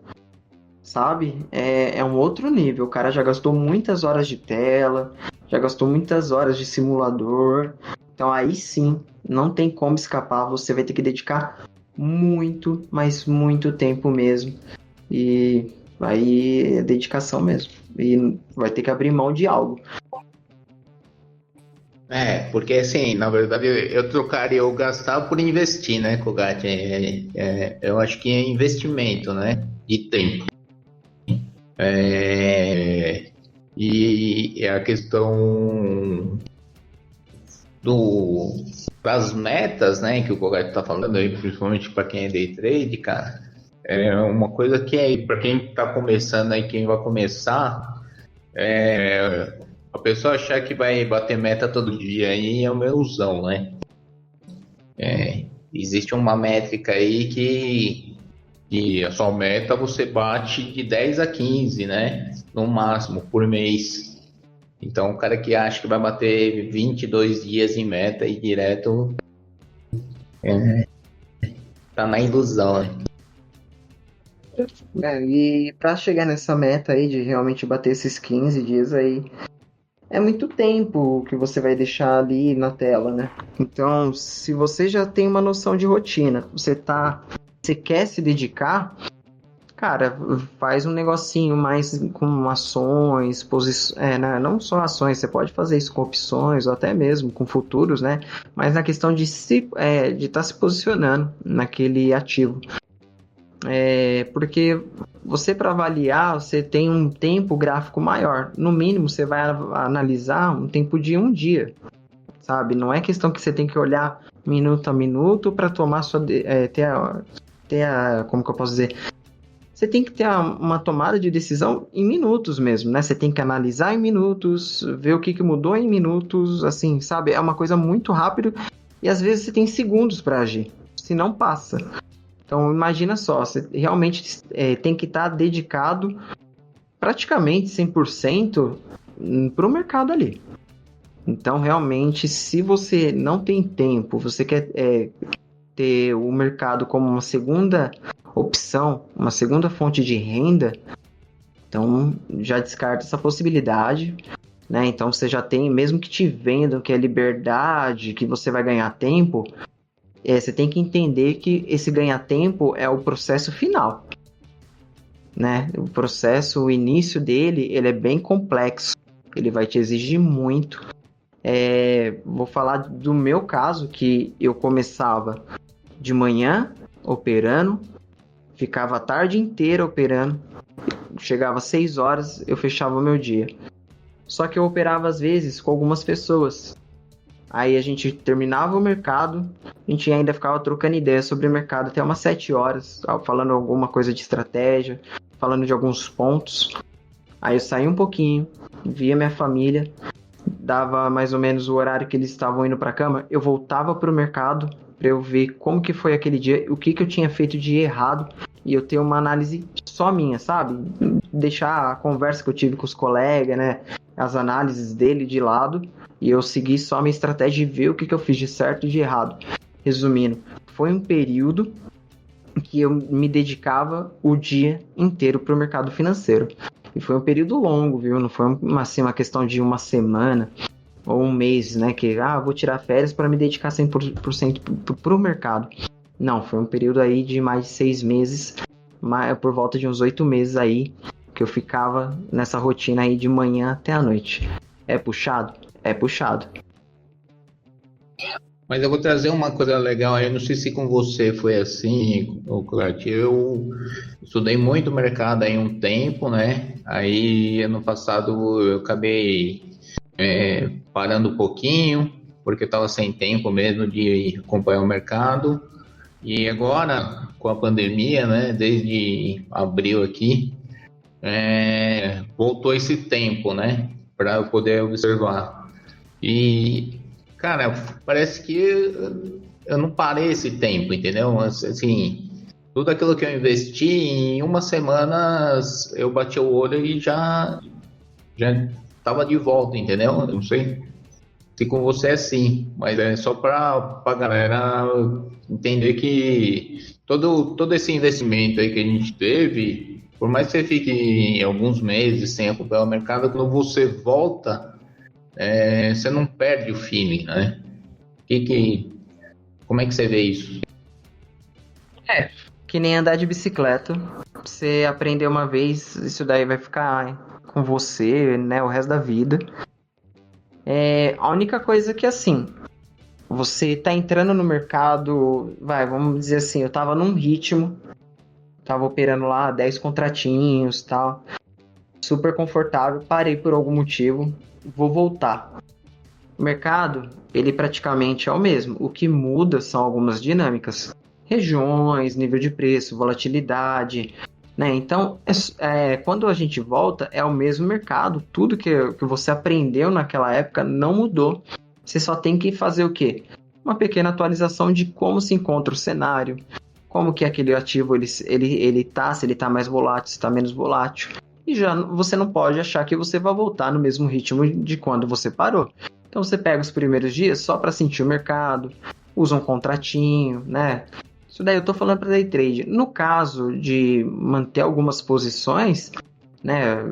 sabe? É um outro nível. O cara já gastou muitas horas de tela, já gastou muitas horas de simulador. Então aí sim, não tem como escapar. Você vai ter que dedicar muito, mas muito tempo mesmo. E aí é dedicação mesmo. E vai ter que abrir mão de algo. Porque assim, na verdade, eu trocaria o gastar por investir, né, Kogat? Eu acho que é investimento, né, de tempo. E a questão das metas, né, que o Kogat está falando aí, principalmente para quem é day trade, cara, é uma coisa que para quem está começando aí, quem vai começar, a pessoa achar que vai bater meta todo dia aí é uma ilusão, né? Existe uma métrica aí que a sua meta você bate de 10 a 15, né? No máximo, por mês. Então, o cara que acha que vai bater 22 dias em meta e direto tá na ilusão, né? E para chegar nessa meta aí de realmente bater esses 15 dias aí, é muito tempo que você vai deixar ali na tela, né? Então, se você já tem uma noção de rotina, você quer se dedicar, cara, faz um negocinho mais com ações, né? Não só ações, você pode fazer isso com opções ou até mesmo com futuros, né? Mas na questão de estar se posicionando naquele ativo. Porque você, para avaliar, você tem um tempo gráfico maior. No mínimo, você vai analisar um tempo de um dia, sabe? Não é questão que você tem que olhar minuto a minuto para tomar como que eu posso dizer? Você tem que ter uma tomada de decisão em minutos mesmo, né? Você tem que analisar em minutos, ver o que mudou em minutos, assim, sabe? É uma coisa muito rápida e às vezes você tem segundos para agir, se não passa. Então, imagina só, você realmente tem que estar dedicado praticamente 100% para o mercado ali. Então, realmente, se você não tem tempo, você quer ter o mercado como uma segunda opção, uma segunda fonte de renda, então já descarta essa possibilidade, né? Então, você já tem, mesmo que te vendam que é liberdade, que você vai ganhar tempo, você tem que entender que esse ganhar tempo é o processo final, né? O processo, o início dele, ele é bem complexo. Ele vai te exigir muito. Vou falar do meu caso, que eu começava de manhã operando, ficava a tarde inteira operando, chegava às 6 horas, eu fechava o meu dia. Só que eu operava às vezes com algumas pessoas. Aí a gente terminava o mercado, a gente ainda ficava trocando ideias sobre o mercado até umas 7 horas, falando alguma coisa de estratégia, falando de alguns pontos. Aí eu saía um pouquinho, via minha família, dava mais ou menos o horário que eles estavam indo para a cama, eu voltava para o mercado para eu ver como que foi aquele dia, o que eu tinha feito de errado e eu ter uma análise só minha, sabe? Deixar a conversa que eu tive com os colegas, né? As análises dele de lado e eu seguir só a minha estratégia e ver o que eu fiz de certo e de errado. Resumindo, foi um período que eu me dedicava o dia inteiro para o mercado financeiro. E foi um período longo, viu? Não foi uma questão de uma semana ou um mês, né? Que, vou tirar férias para me dedicar 100% para o mercado. Não, foi um período aí de mais de 6 meses, por volta de uns 8 meses aí, que eu ficava nessa rotina aí de manhã até a noite. É puxado? É puxado. Mas eu vou trazer uma coisa legal aí, não sei se com você foi assim, Cláudio. Eu estudei muito mercado aí um tempo, né? Aí ano passado eu acabei parando um pouquinho, porque eu estava sem tempo mesmo de acompanhar o mercado. E agora, com a pandemia, né? Desde abril aqui, voltou esse tempo, né? Para eu poder observar. E, cara, parece que eu não parei esse tempo, entendeu? Assim, Tudo aquilo que eu investi, em uma semana eu bati o olho e já tava de volta, entendeu? Eu não sei se com você é assim, mas é só para a galera entender que todo esse investimento aí que a gente teve, por mais que você fique alguns meses sem acompanhar o mercado, quando você volta, você não perde o feeling, né? Como é que você vê isso? É, que nem andar de bicicleta. Você aprender uma vez, isso daí vai ficar com você, né, o resto da vida. A única coisa que, assim, você tá entrando no mercado, vamos dizer assim, eu tava num ritmo, tava operando lá 10 contratinhos, tal, super confortável, parei por algum motivo, vou voltar. O mercado, ele praticamente é o mesmo. O que muda são algumas dinâmicas. Regiões, nível de preço, volatilidade, né? Então, quando a gente volta, é o mesmo mercado. Tudo que você aprendeu naquela época não mudou. Você só tem que fazer o quê? Uma pequena atualização de como se encontra o cenário, como que aquele ativo ele tá, se ele tá mais volátil, se está menos volátil. E já você não pode achar que você vai voltar no mesmo ritmo de quando você parou. Então você pega os primeiros dias só para sentir o mercado, usa um contratinho, né? Isso daí eu tô falando para day trade. No caso de manter algumas posições, né,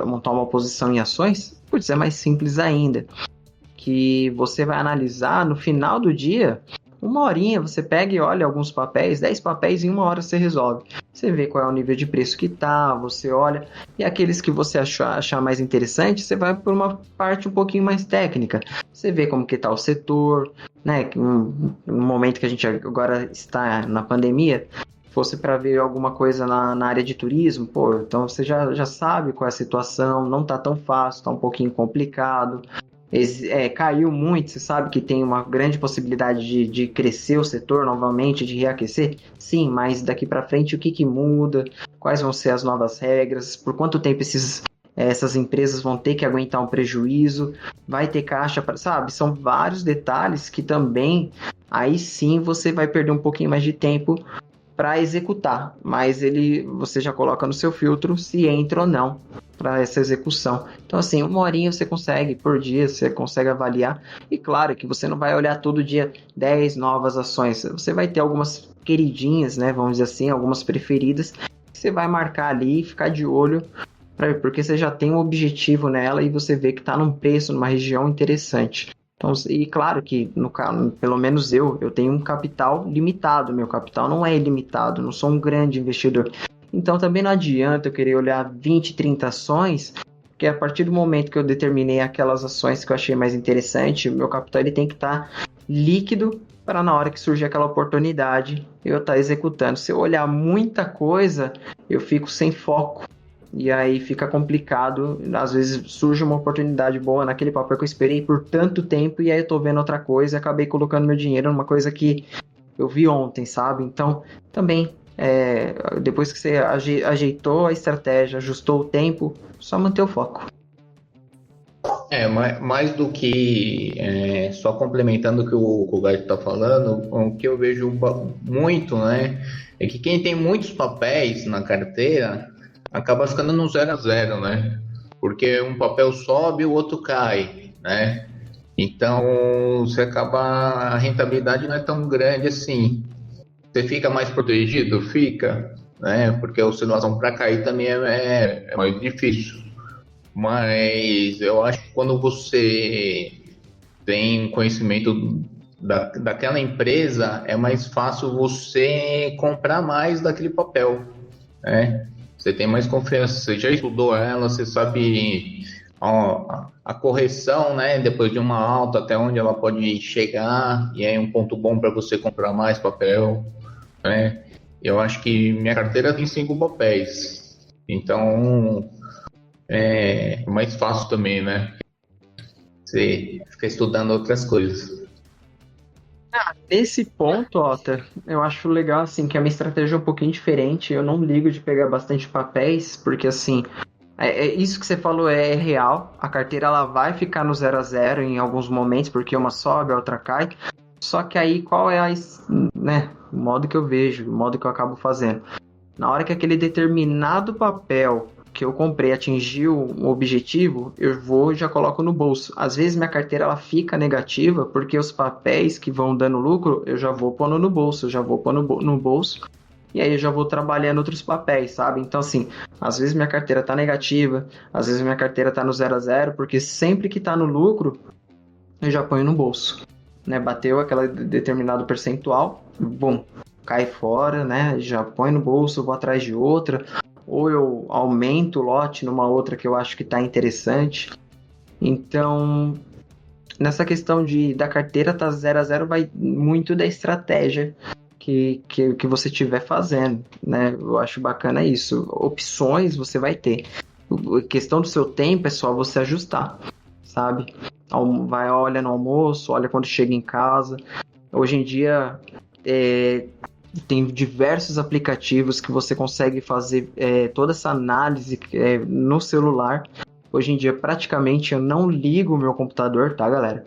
montar uma posição em ações, putz, é mais simples ainda. Que você vai analisar no final do dia, uma horinha, você pega e olha alguns papéis, 10 papéis em uma hora você resolve. Você vê qual é o nível de preço que tá, você olha, e aqueles que você achar mais interessante, você vai por uma parte um pouquinho mais técnica. Você vê como que tá o setor, né? No momento que a gente agora está na pandemia, fosse para ver alguma coisa na área de turismo, pô, então você já sabe qual é a situação, não tá tão fácil, tá um pouquinho complicado. Caiu muito, você sabe que tem uma grande possibilidade de crescer o setor novamente, de reaquecer? Sim, mas daqui para frente o que muda? Quais vão ser as novas regras? Por quanto tempo essas empresas vão ter que aguentar um prejuízo? Vai ter caixa para, sabe? São vários detalhes que também, aí sim você vai perder um pouquinho mais de tempo para executar, mas você já coloca no seu filtro se entra ou não para essa execução. Então, assim, uma horinha você consegue por dia, você consegue avaliar. E claro que você não vai olhar todo dia 10 novas ações. Você vai ter algumas queridinhas, né? Vamos dizer assim, algumas preferidas, que você vai marcar ali e ficar de olho, porque você já tem um objetivo nela e você vê que está num preço, numa região interessante. Então, e claro que, pelo menos eu tenho um capital limitado, meu capital não é ilimitado, não sou um grande investidor. Então também não adianta eu querer olhar 20, 30 ações, porque a partir do momento que eu determinei aquelas ações que eu achei mais interessante, o meu capital ele tem que estar líquido para na hora que surgir aquela oportunidade eu estar executando. Se eu olhar muita coisa, eu fico sem foco. E aí fica complicado, às vezes surge uma oportunidade boa naquele papel que eu esperei por tanto tempo e aí eu tô vendo outra coisa e acabei colocando meu dinheiro numa coisa que eu vi ontem, sabe? Então, também, depois que você ajeitou a estratégia, ajustou o tempo, só manter o foco. Mais do que só complementando o que o Gaito está falando, o que eu vejo muito, né, é que quem tem muitos papéis na carteira acaba ficando no 0 a 0, né? Porque um papel sobe, o outro cai, né? Então, a rentabilidade não é tão grande assim. Você fica mais protegido? Fica, né? Porque a oscilação para cair também é mais difícil. Mas eu acho que quando você tem conhecimento daquela empresa, é mais fácil você comprar mais daquele papel, né? Você tem mais confiança, você já estudou ela, você sabe a correção, né? Depois de uma alta, até onde ela pode chegar, e é um ponto bom para você comprar mais papel, né? Eu acho que minha carteira tem 5 papéis, então é mais fácil também, né? Você fica estudando outras coisas. Nesse ponto, Otter, eu acho legal, assim, que a minha estratégia é um pouquinho diferente. Eu não ligo de pegar bastante papéis, porque, assim, isso que você falou é real. A carteira, ela vai ficar no 0 a 0 em alguns momentos, porque uma sobe, a outra cai. Só que aí qual é né, o modo que eu vejo, o modo que eu acabo fazendo? Na hora que aquele determinado papel que eu comprei atingiu um objetivo, eu vou e já coloco no bolso. Às vezes minha carteira ela fica negativa porque os papéis que vão dando lucro, eu já vou pondo no bolso, eu já vou pondo no bolso. E aí eu já vou trabalhando outros papéis, sabe? Então, assim, às vezes minha carteira tá negativa, às vezes minha carteira tá no 0 a 0, porque sempre que tá no lucro, eu já ponho no bolso. Né? Bateu aquele determinado percentual, bom, cai fora, né? Já põe no bolso, vou atrás de outra. Ou eu aumento o lote numa outra que eu acho que tá interessante. Então, nessa questão da carteira tá 0 a 0 vai muito da estratégia que você estiver fazendo, né? Eu acho bacana isso. Opções você vai ter. A questão do seu tempo é só você ajustar, sabe? Vai, olha no almoço, olha quando chega em casa. Hoje em dia tem diversos aplicativos que você consegue fazer toda essa análise no celular. Hoje em dia praticamente eu não ligo o meu computador, tá, galera?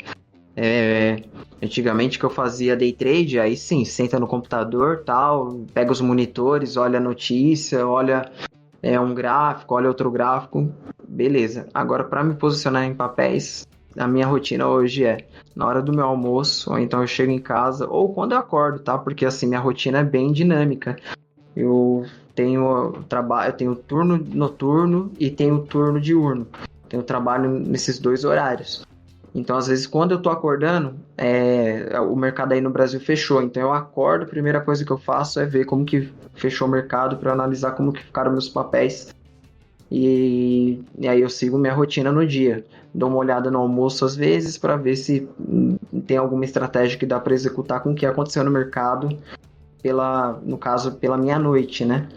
Antigamente que eu fazia day trade, aí sim, senta no computador, tal, pega os monitores, olha a notícia, olha um gráfico, olha outro gráfico, beleza. Agora, para me posicionar em papéis, a minha rotina hoje é na hora do meu almoço, ou então eu chego em casa, ou quando eu acordo, tá? Porque assim, minha rotina é bem dinâmica. Eu tenho trabalho, eu tenho turno noturno e tenho turno diurno. Tenho trabalho nesses dois horários. Então, às vezes, quando eu tô acordando, o mercado aí no Brasil fechou. Então, eu acordo, a primeira coisa que eu faço é ver como que fechou o mercado para analisar como que ficaram meus papéis. E aí eu sigo minha rotina no dia. Dou uma olhada no almoço às vezes para ver se tem alguma estratégia que dá para executar com o que aconteceu no mercado, no caso, pela minha noite, né?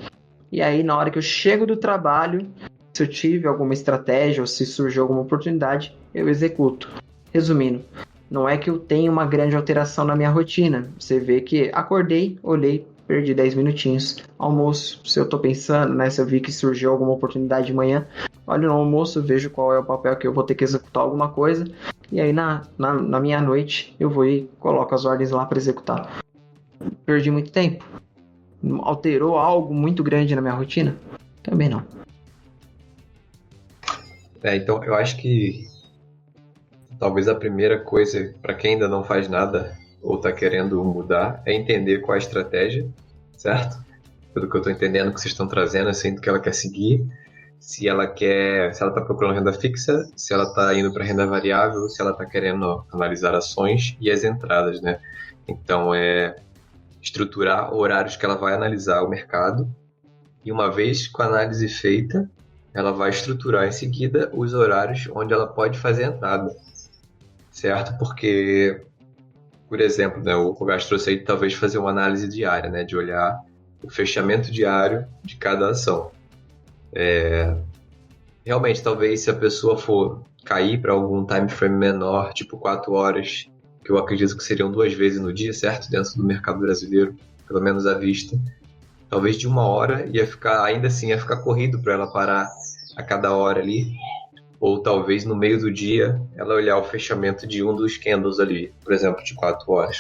E aí, na hora que eu chego do trabalho, se eu tive alguma estratégia ou se surgiu alguma oportunidade, eu executo. Resumindo, não é que eu tenha uma grande alteração na minha rotina. Você vê que acordei, olhei, perdi 10 minutinhos. Almoço, se eu tô pensando, né? Se eu vi que surgiu alguma oportunidade de manhã, olho no almoço, vejo qual é o papel que eu vou ter que executar alguma coisa. E aí na minha noite eu vou e coloco as ordens lá para executar. Perdi muito tempo? Alterou algo muito grande na minha rotina? Também não. Então eu acho que talvez a primeira coisa para quem ainda não faz nada ou está querendo mudar é entender qual é a estratégia, certo? Pelo que eu estou entendendo que vocês estão trazendo, assim, do que ela quer seguir, se ela está procurando renda fixa, se ela está indo para renda variável, se ela está querendo analisar ações e as entradas, né? Então é estruturar horários que ela vai analisar o mercado e uma vez com a análise feita, ela vai estruturar em seguida os horários onde ela pode fazer a entrada, certo? Porque, por exemplo, né, o Gás trouxe aí talvez fazer uma análise diária, né, de olhar o fechamento diário de cada ação. Realmente, talvez se a pessoa for cair para algum time frame menor, tipo 4 horas, que eu acredito que seriam 2 vezes no dia, certo? Dentro do mercado brasileiro, pelo menos à vista. Talvez de 1 hora ainda assim ia ficar corrido para ela parar a cada hora ali, ou talvez no meio do dia ela olhar o fechamento de um dos candles ali, por exemplo, de 4 horas.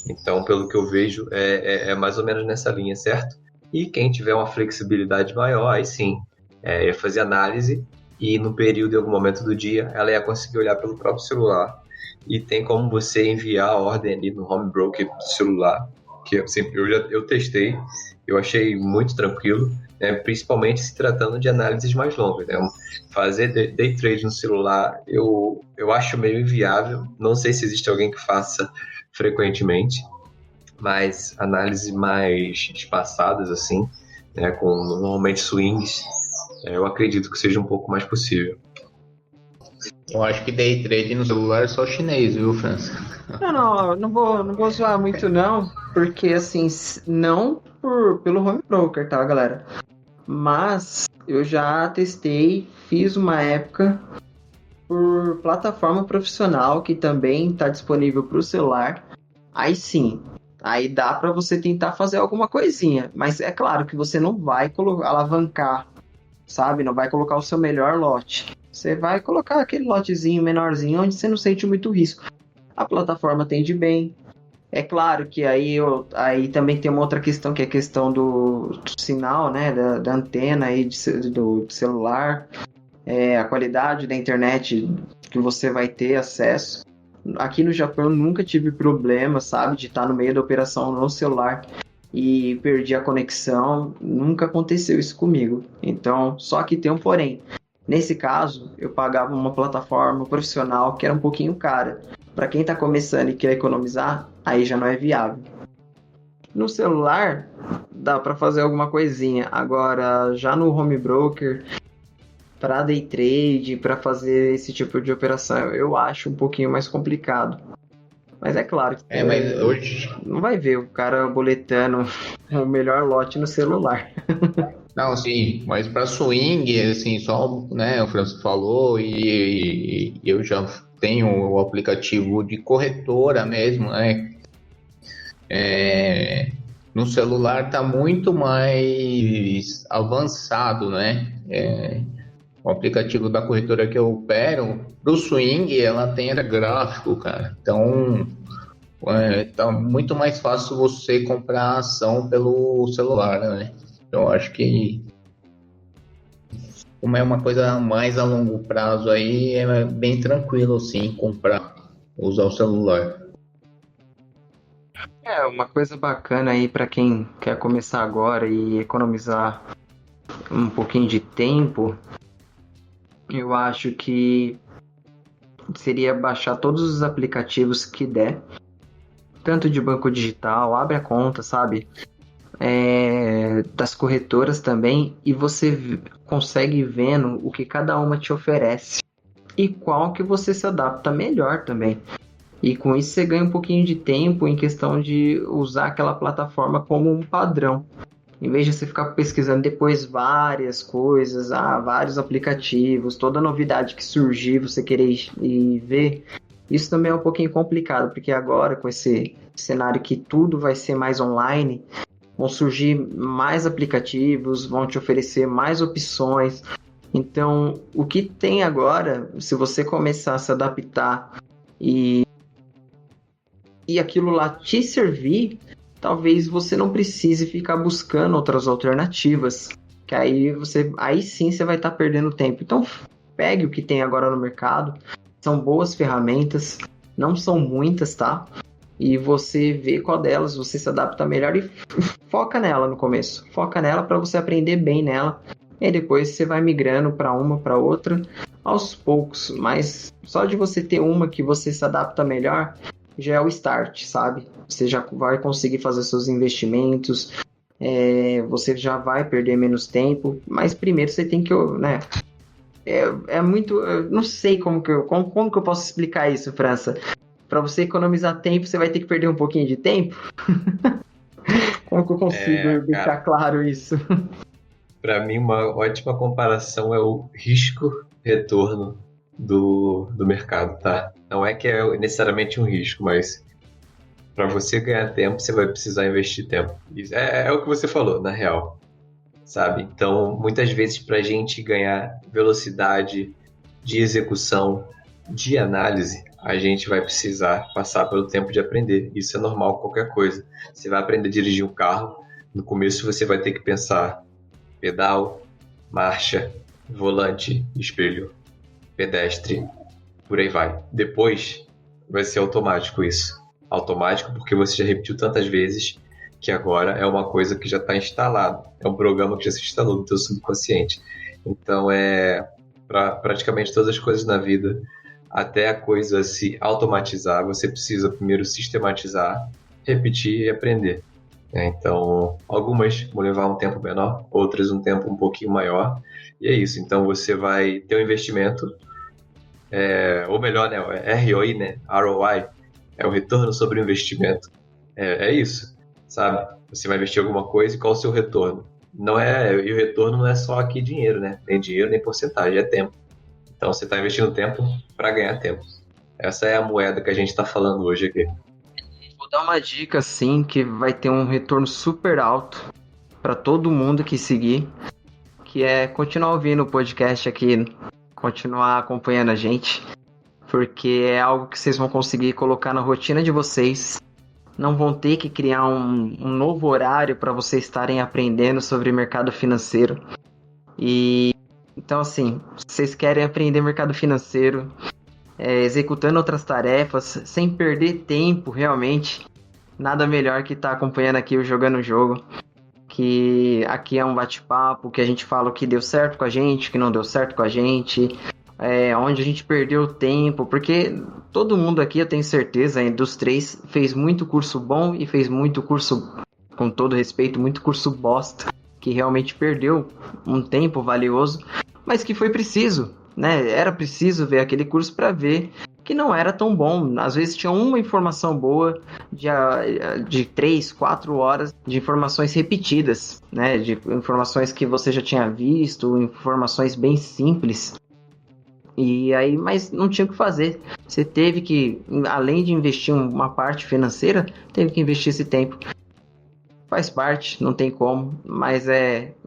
Então, pelo que eu vejo, é mais ou menos nessa linha, certo? E quem tiver uma flexibilidade maior, aí sim, ia fazer análise e no período, em algum momento do dia, ela ia conseguir olhar pelo próprio celular e tem como você enviar a ordem ali no home broker do celular, que assim, eu testei, eu achei muito tranquilo, né? Principalmente se tratando de análises mais longas, né? Fazer day trade no celular eu acho meio inviável, não sei se existe alguém que faça frequentemente, mas análises mais espaçadas assim, né? Com normalmente swings, eu acredito que seja um pouco mais possível. Eu acho que day trade no celular é só chinês, viu, França? Não vou zoar muito não, porque assim, não pelo home broker, tá, galera? Mas eu já testei, fiz uma época por plataforma profissional que também está disponível para o celular. Aí sim, aí dá para você tentar fazer alguma coisinha, mas é claro que você não vai alavancar, sabe? Não vai colocar o seu melhor lote. Você vai colocar aquele lotezinho menorzinho onde você não sente muito risco. A plataforma atende bem, É claro que aí também tem uma outra questão, que é a questão do sinal, né, da antena aí do celular, a qualidade da internet que você vai ter acesso. Aqui no Japão eu nunca tive problema, sabe, de estar no meio da operação no celular e perdi a conexão, nunca aconteceu isso comigo. Então, só que tem um porém. Nesse caso, eu pagava uma plataforma profissional que era um pouquinho cara. Para quem está começando e quer economizar, aí já não é viável. No celular, dá para fazer alguma coisinha. Agora, já no home broker, para day trade, para fazer esse tipo de operação, eu acho um pouquinho mais complicado. Mas é claro que Mas hoje. não vai ver o cara boletando o melhor lote no celular. Não, sim, mas para swing, assim, só, né, o Francisco falou e eu já tenho o aplicativo de corretora mesmo, né? No celular tá muito mais avançado, né? O aplicativo da corretora que eu opero, pro swing, ela tem gráfico, cara. Então, tá muito mais fácil você comprar a ação pelo celular, né? Eu acho que, como é uma coisa mais a longo prazo aí, é bem tranquilo, sim, usar o celular. Uma coisa bacana aí para quem quer começar agora e economizar um pouquinho de tempo, eu acho que seria baixar todos os aplicativos que der, tanto de banco digital, abre a conta, sabe? Das corretoras também, e você consegue ir vendo o que cada uma te oferece e qual que você se adapta melhor também. E com isso você ganha um pouquinho de tempo em questão de usar aquela plataforma como um padrão. Em vez de você ficar pesquisando depois várias coisas, vários aplicativos, toda novidade que surgir, você querer ir ver, isso também é um pouquinho complicado, porque agora com esse cenário que tudo vai ser mais online, vão surgir mais aplicativos, vão te oferecer mais opções. Então, o que tem agora, se você começar a se adaptar e aquilo lá te servir, talvez você não precise ficar buscando outras alternativas, que aí sim você vai estar perdendo tempo. Então, pegue o que tem agora no mercado, são boas ferramentas, não são muitas, tá? E você vê qual delas você se adapta melhor e foca nela no começo. Foca nela para você aprender bem nela. E depois você vai migrando para uma, para outra, aos poucos. Mas só de você ter uma que você se adapta melhor, já é o start, sabe? Você já vai conseguir fazer seus investimentos, você já vai perder menos tempo. Mas primeiro você tem que, né? Muito... Eu não sei como que eu posso explicar isso, França. Para você economizar tempo, você vai ter que perder um pouquinho de tempo? Como que eu consigo deixar claro isso? Para mim, uma ótima comparação é o risco-retorno do mercado, tá? Não é que é necessariamente um risco, mas para você ganhar tempo, você vai precisar investir tempo. É o que você falou, na real, sabe? Então, muitas vezes, para a gente ganhar velocidade de execução, de análise, a gente vai precisar passar pelo tempo de aprender. Isso é normal com qualquer coisa. Você vai aprender a dirigir um carro, no começo você vai ter que pensar pedal, marcha, volante, espelho, pedestre, por aí vai. Depois vai ser automático isso. Automático porque você já repetiu tantas vezes que agora é uma coisa que já está instalado. É um programa que já se instalou no teu subconsciente. Então, para praticamente todas as coisas na vida, até a coisa se automatizar, você precisa primeiro sistematizar, repetir e aprender. Então, algumas vão levar um tempo menor, outras um tempo um pouquinho maior. E é isso. Então, você vai ter um investimento, ou melhor, né, ROI, né, ROI, é o retorno sobre o investimento. É isso, sabe? Você vai investir alguma coisa e qual o seu retorno? E o retorno não é só aqui dinheiro, né? Nem dinheiro, nem porcentagem, é tempo. Então, você está investindo tempo para ganhar tempo. Essa é a moeda que a gente está falando hoje aqui. Vou dar uma dica, assim, que vai ter um retorno super alto para todo mundo que seguir, que é continuar ouvindo o podcast aqui, continuar acompanhando a gente, porque é algo que vocês vão conseguir colocar na rotina de vocês não vão ter que criar um novo horário para vocês estarem aprendendo sobre mercado financeiro. E então, assim, se vocês querem aprender mercado financeiro, executando outras tarefas, sem perder tempo realmente, nada melhor que estar acompanhando aqui o Jogando o Jogo. Que aqui é um bate-papo, que a gente fala o que deu certo com a gente, o que não deu certo com a gente, onde a gente perdeu tempo, porque todo mundo aqui, eu tenho certeza, dos três, fez muito curso bom e fez muito curso, com todo respeito, muito curso bosta, que realmente perdeu um tempo valioso, mas que foi preciso, né? Era preciso ver aquele curso para ver que não era tão bom. Às vezes tinha uma informação boa de 3, 4 horas de informações repetidas, né? De informações que você já tinha visto, informações bem simples. E aí, mas não tinha o que fazer. Você teve que, além de investir uma parte financeira, teve que investir esse tempo. Faz parte, não tem como, mas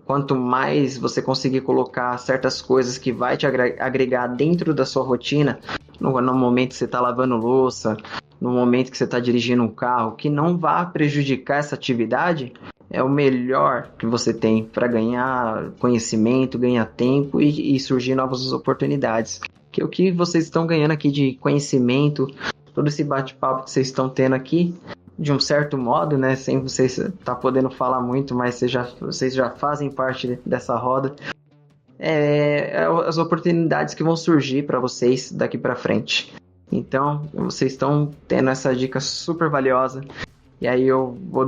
quanto mais você conseguir colocar certas coisas que vai te agregar dentro da sua rotina, no momento que você está lavando louça, no momento que você está dirigindo um carro, que não vá prejudicar essa atividade, é o melhor que você tem para ganhar conhecimento, ganhar tempo e surgir novas oportunidades. Que é o que vocês estão ganhando aqui de conhecimento, todo esse bate-papo que vocês estão tendo aqui, de um certo modo, né, sem vocês estar podendo falar muito, mas vocês já fazem parte dessa roda. As oportunidades que vão surgir para vocês daqui para frente. Então, vocês estão tendo essa dica super valiosa. E aí eu vou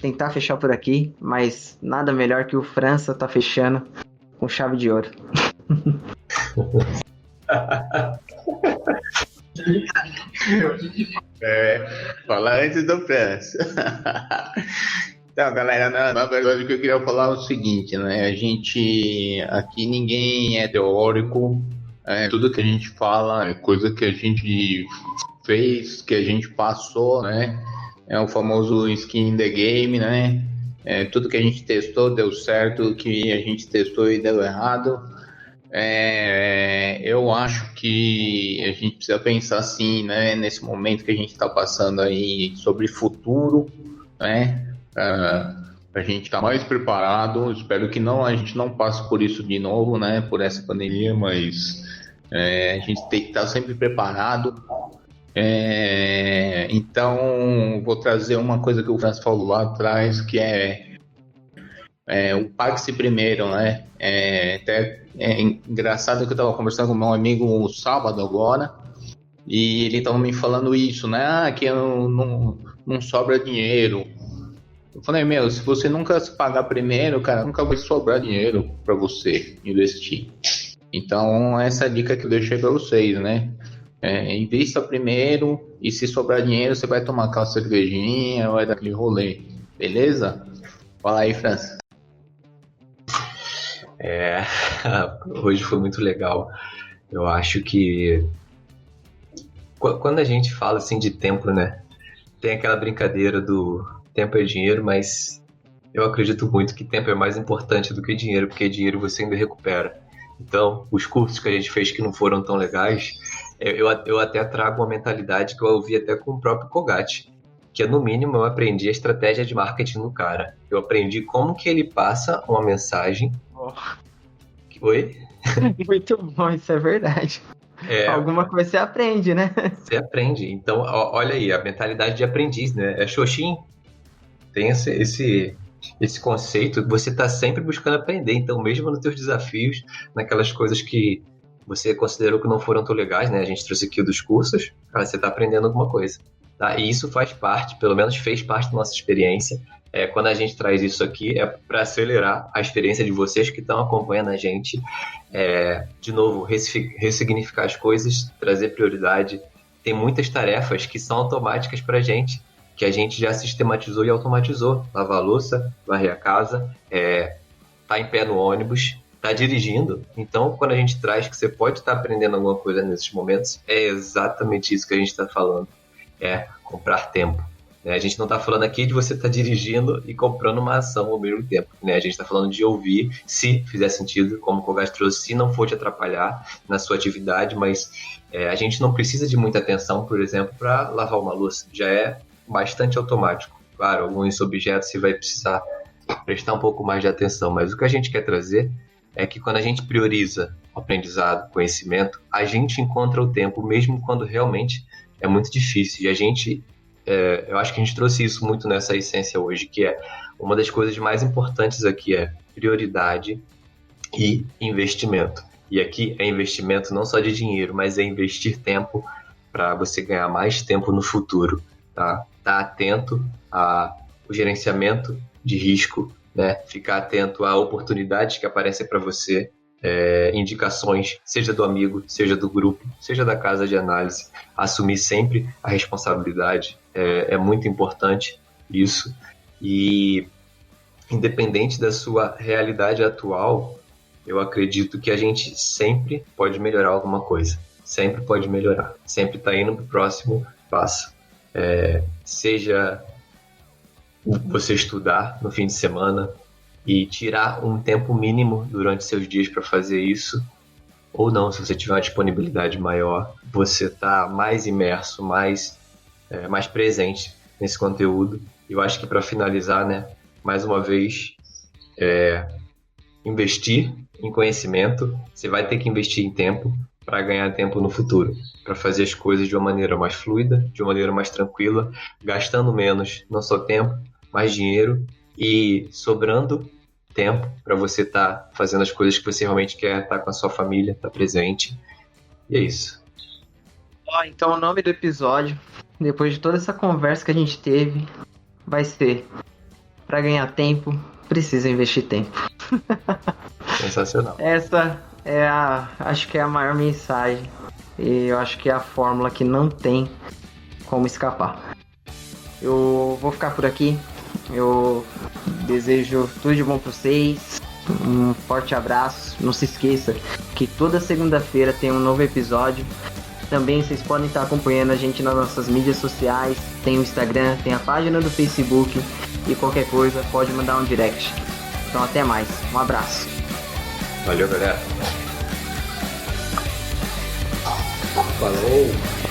tentar fechar por aqui, mas nada melhor que o França tá fechando com chave de ouro. Falar antes do França. Então, galera, na verdade o que eu queria falar é o seguinte, né? A gente, aqui ninguém é teórico, tudo que a gente fala é coisa que a gente fez, que a gente passou, né? É o famoso skin in the game, né? Tudo que a gente testou deu certo, o que a gente testou e deu errado. Eu acho que a gente precisa pensar assim, né? Nesse momento que a gente está passando aí sobre futuro, né? A gente estar mais preparado. Espero que a gente não passe por isso de novo, né? Por essa pandemia, mas a gente tem que estar sempre preparado. Então, vou trazer uma coisa que o Francis falou lá atrás, que o pague-se primeiro, né? Até engraçado que eu estava conversando com meu amigo no sábado agora, e ele estava me falando isso, né? Que não sobra dinheiro. Eu falei, se você nunca se pagar primeiro, cara, nunca vai sobrar dinheiro para você investir. Então, essa é a dica que eu deixei para vocês, né? Invista primeiro, e se sobrar dinheiro, você vai tomar aquela cervejinha, vai dar aquele rolê, beleza? Fala aí, França. Hoje foi muito legal. Eu acho que quando a gente fala assim de tempo, né? Tem aquela brincadeira do tempo é dinheiro, mas eu acredito muito que tempo é mais importante do que dinheiro, porque dinheiro você ainda recupera. Então, os cursos que a gente fez que não foram tão legais, eu até trago uma mentalidade que eu ouvi até com o próprio Kogati, que no mínimo eu aprendi a estratégia de marketing do cara. Eu aprendi como que ele passa uma mensagem. Oi? Muito bom, isso é verdade. Alguma coisa você aprende, né? Você aprende. Então, olha aí, a mentalidade de aprendiz, né? É Xoxin. Tem esse conceito, você está sempre buscando aprender. Então, mesmo nos teus desafios, naquelas coisas que você considerou que não foram tão legais, né? A gente trouxe aqui dos cursos, cara, você está aprendendo alguma coisa. Tá? E isso faz parte, pelo menos fez parte da nossa experiência. Quando a gente traz isso aqui, é para acelerar a experiência de vocês que estão acompanhando a gente. De novo, ressignificar as coisas, trazer prioridade. Tem muitas tarefas que são automáticas para a gente, que a gente já sistematizou e automatizou. Lavar a louça, varrer a casa, tá em pé no ônibus, tá dirigindo. Então, quando a gente traz que você pode estar aprendendo alguma coisa nesses momentos, é exatamente isso que a gente está falando. Comprar tempo. A gente não está falando aqui de você estar dirigindo e comprando uma ação ao mesmo tempo. A gente está falando de ouvir, se fizer sentido, como o Kogat trouxe, se não for te atrapalhar na sua atividade, mas a gente não precisa de muita atenção, por exemplo, para lavar uma louça. Já é bastante automático. Claro, alguns objetos você vai precisar prestar um pouco mais de atenção, mas o que a gente quer trazer é que quando a gente prioriza o aprendizado, conhecimento, a gente encontra o tempo, mesmo quando realmente é muito difícil. E a gente, eu acho que a gente trouxe isso muito nessa essência hoje, que é uma das coisas mais importantes aqui é prioridade e investimento. E aqui é investimento não só de dinheiro, mas é investir tempo para você ganhar mais tempo no futuro, tá? Tá atento ao gerenciamento de risco, né? Ficar atento a oportunidades que aparecem para você, indicações, seja do amigo, seja do grupo, seja da casa de análise. Assumir sempre a responsabilidade é muito importante isso. E independente da sua realidade atual, eu acredito que a gente sempre pode melhorar alguma coisa. Sempre pode melhorar. Sempre está indo para o próximo passo. Seja você estudar no fim de semana e tirar um tempo mínimo durante seus dias para fazer isso, ou não, se você tiver uma disponibilidade maior, você está mais imerso, mais presente nesse conteúdo. Eu acho que para finalizar, né, mais uma vez, investir em conhecimento, você vai ter que investir em tempo para ganhar tempo no futuro, para fazer as coisas de uma maneira mais fluida, de uma maneira mais tranquila, gastando menos, não só tempo, mais dinheiro e sobrando tempo para você estar fazendo as coisas que você realmente quer, estar com a sua família, estar presente. E é isso. Então o nome do episódio, depois de toda essa conversa que a gente teve, vai ser: para ganhar tempo, precisa investir tempo. Sensacional. Essa acho que é a maior mensagem, e eu acho que é a fórmula que não tem como escapar. Eu vou ficar por aqui. Eu desejo tudo de bom para vocês. Um forte abraço. Não se esqueça que toda segunda-feira tem um novo episódio. Também vocês podem estar acompanhando a gente nas nossas mídias sociais. Tem o Instagram, tem a página do Facebook. E qualquer coisa pode mandar um direct. Então até mais. Um abraço. Valeu, galera. Falou!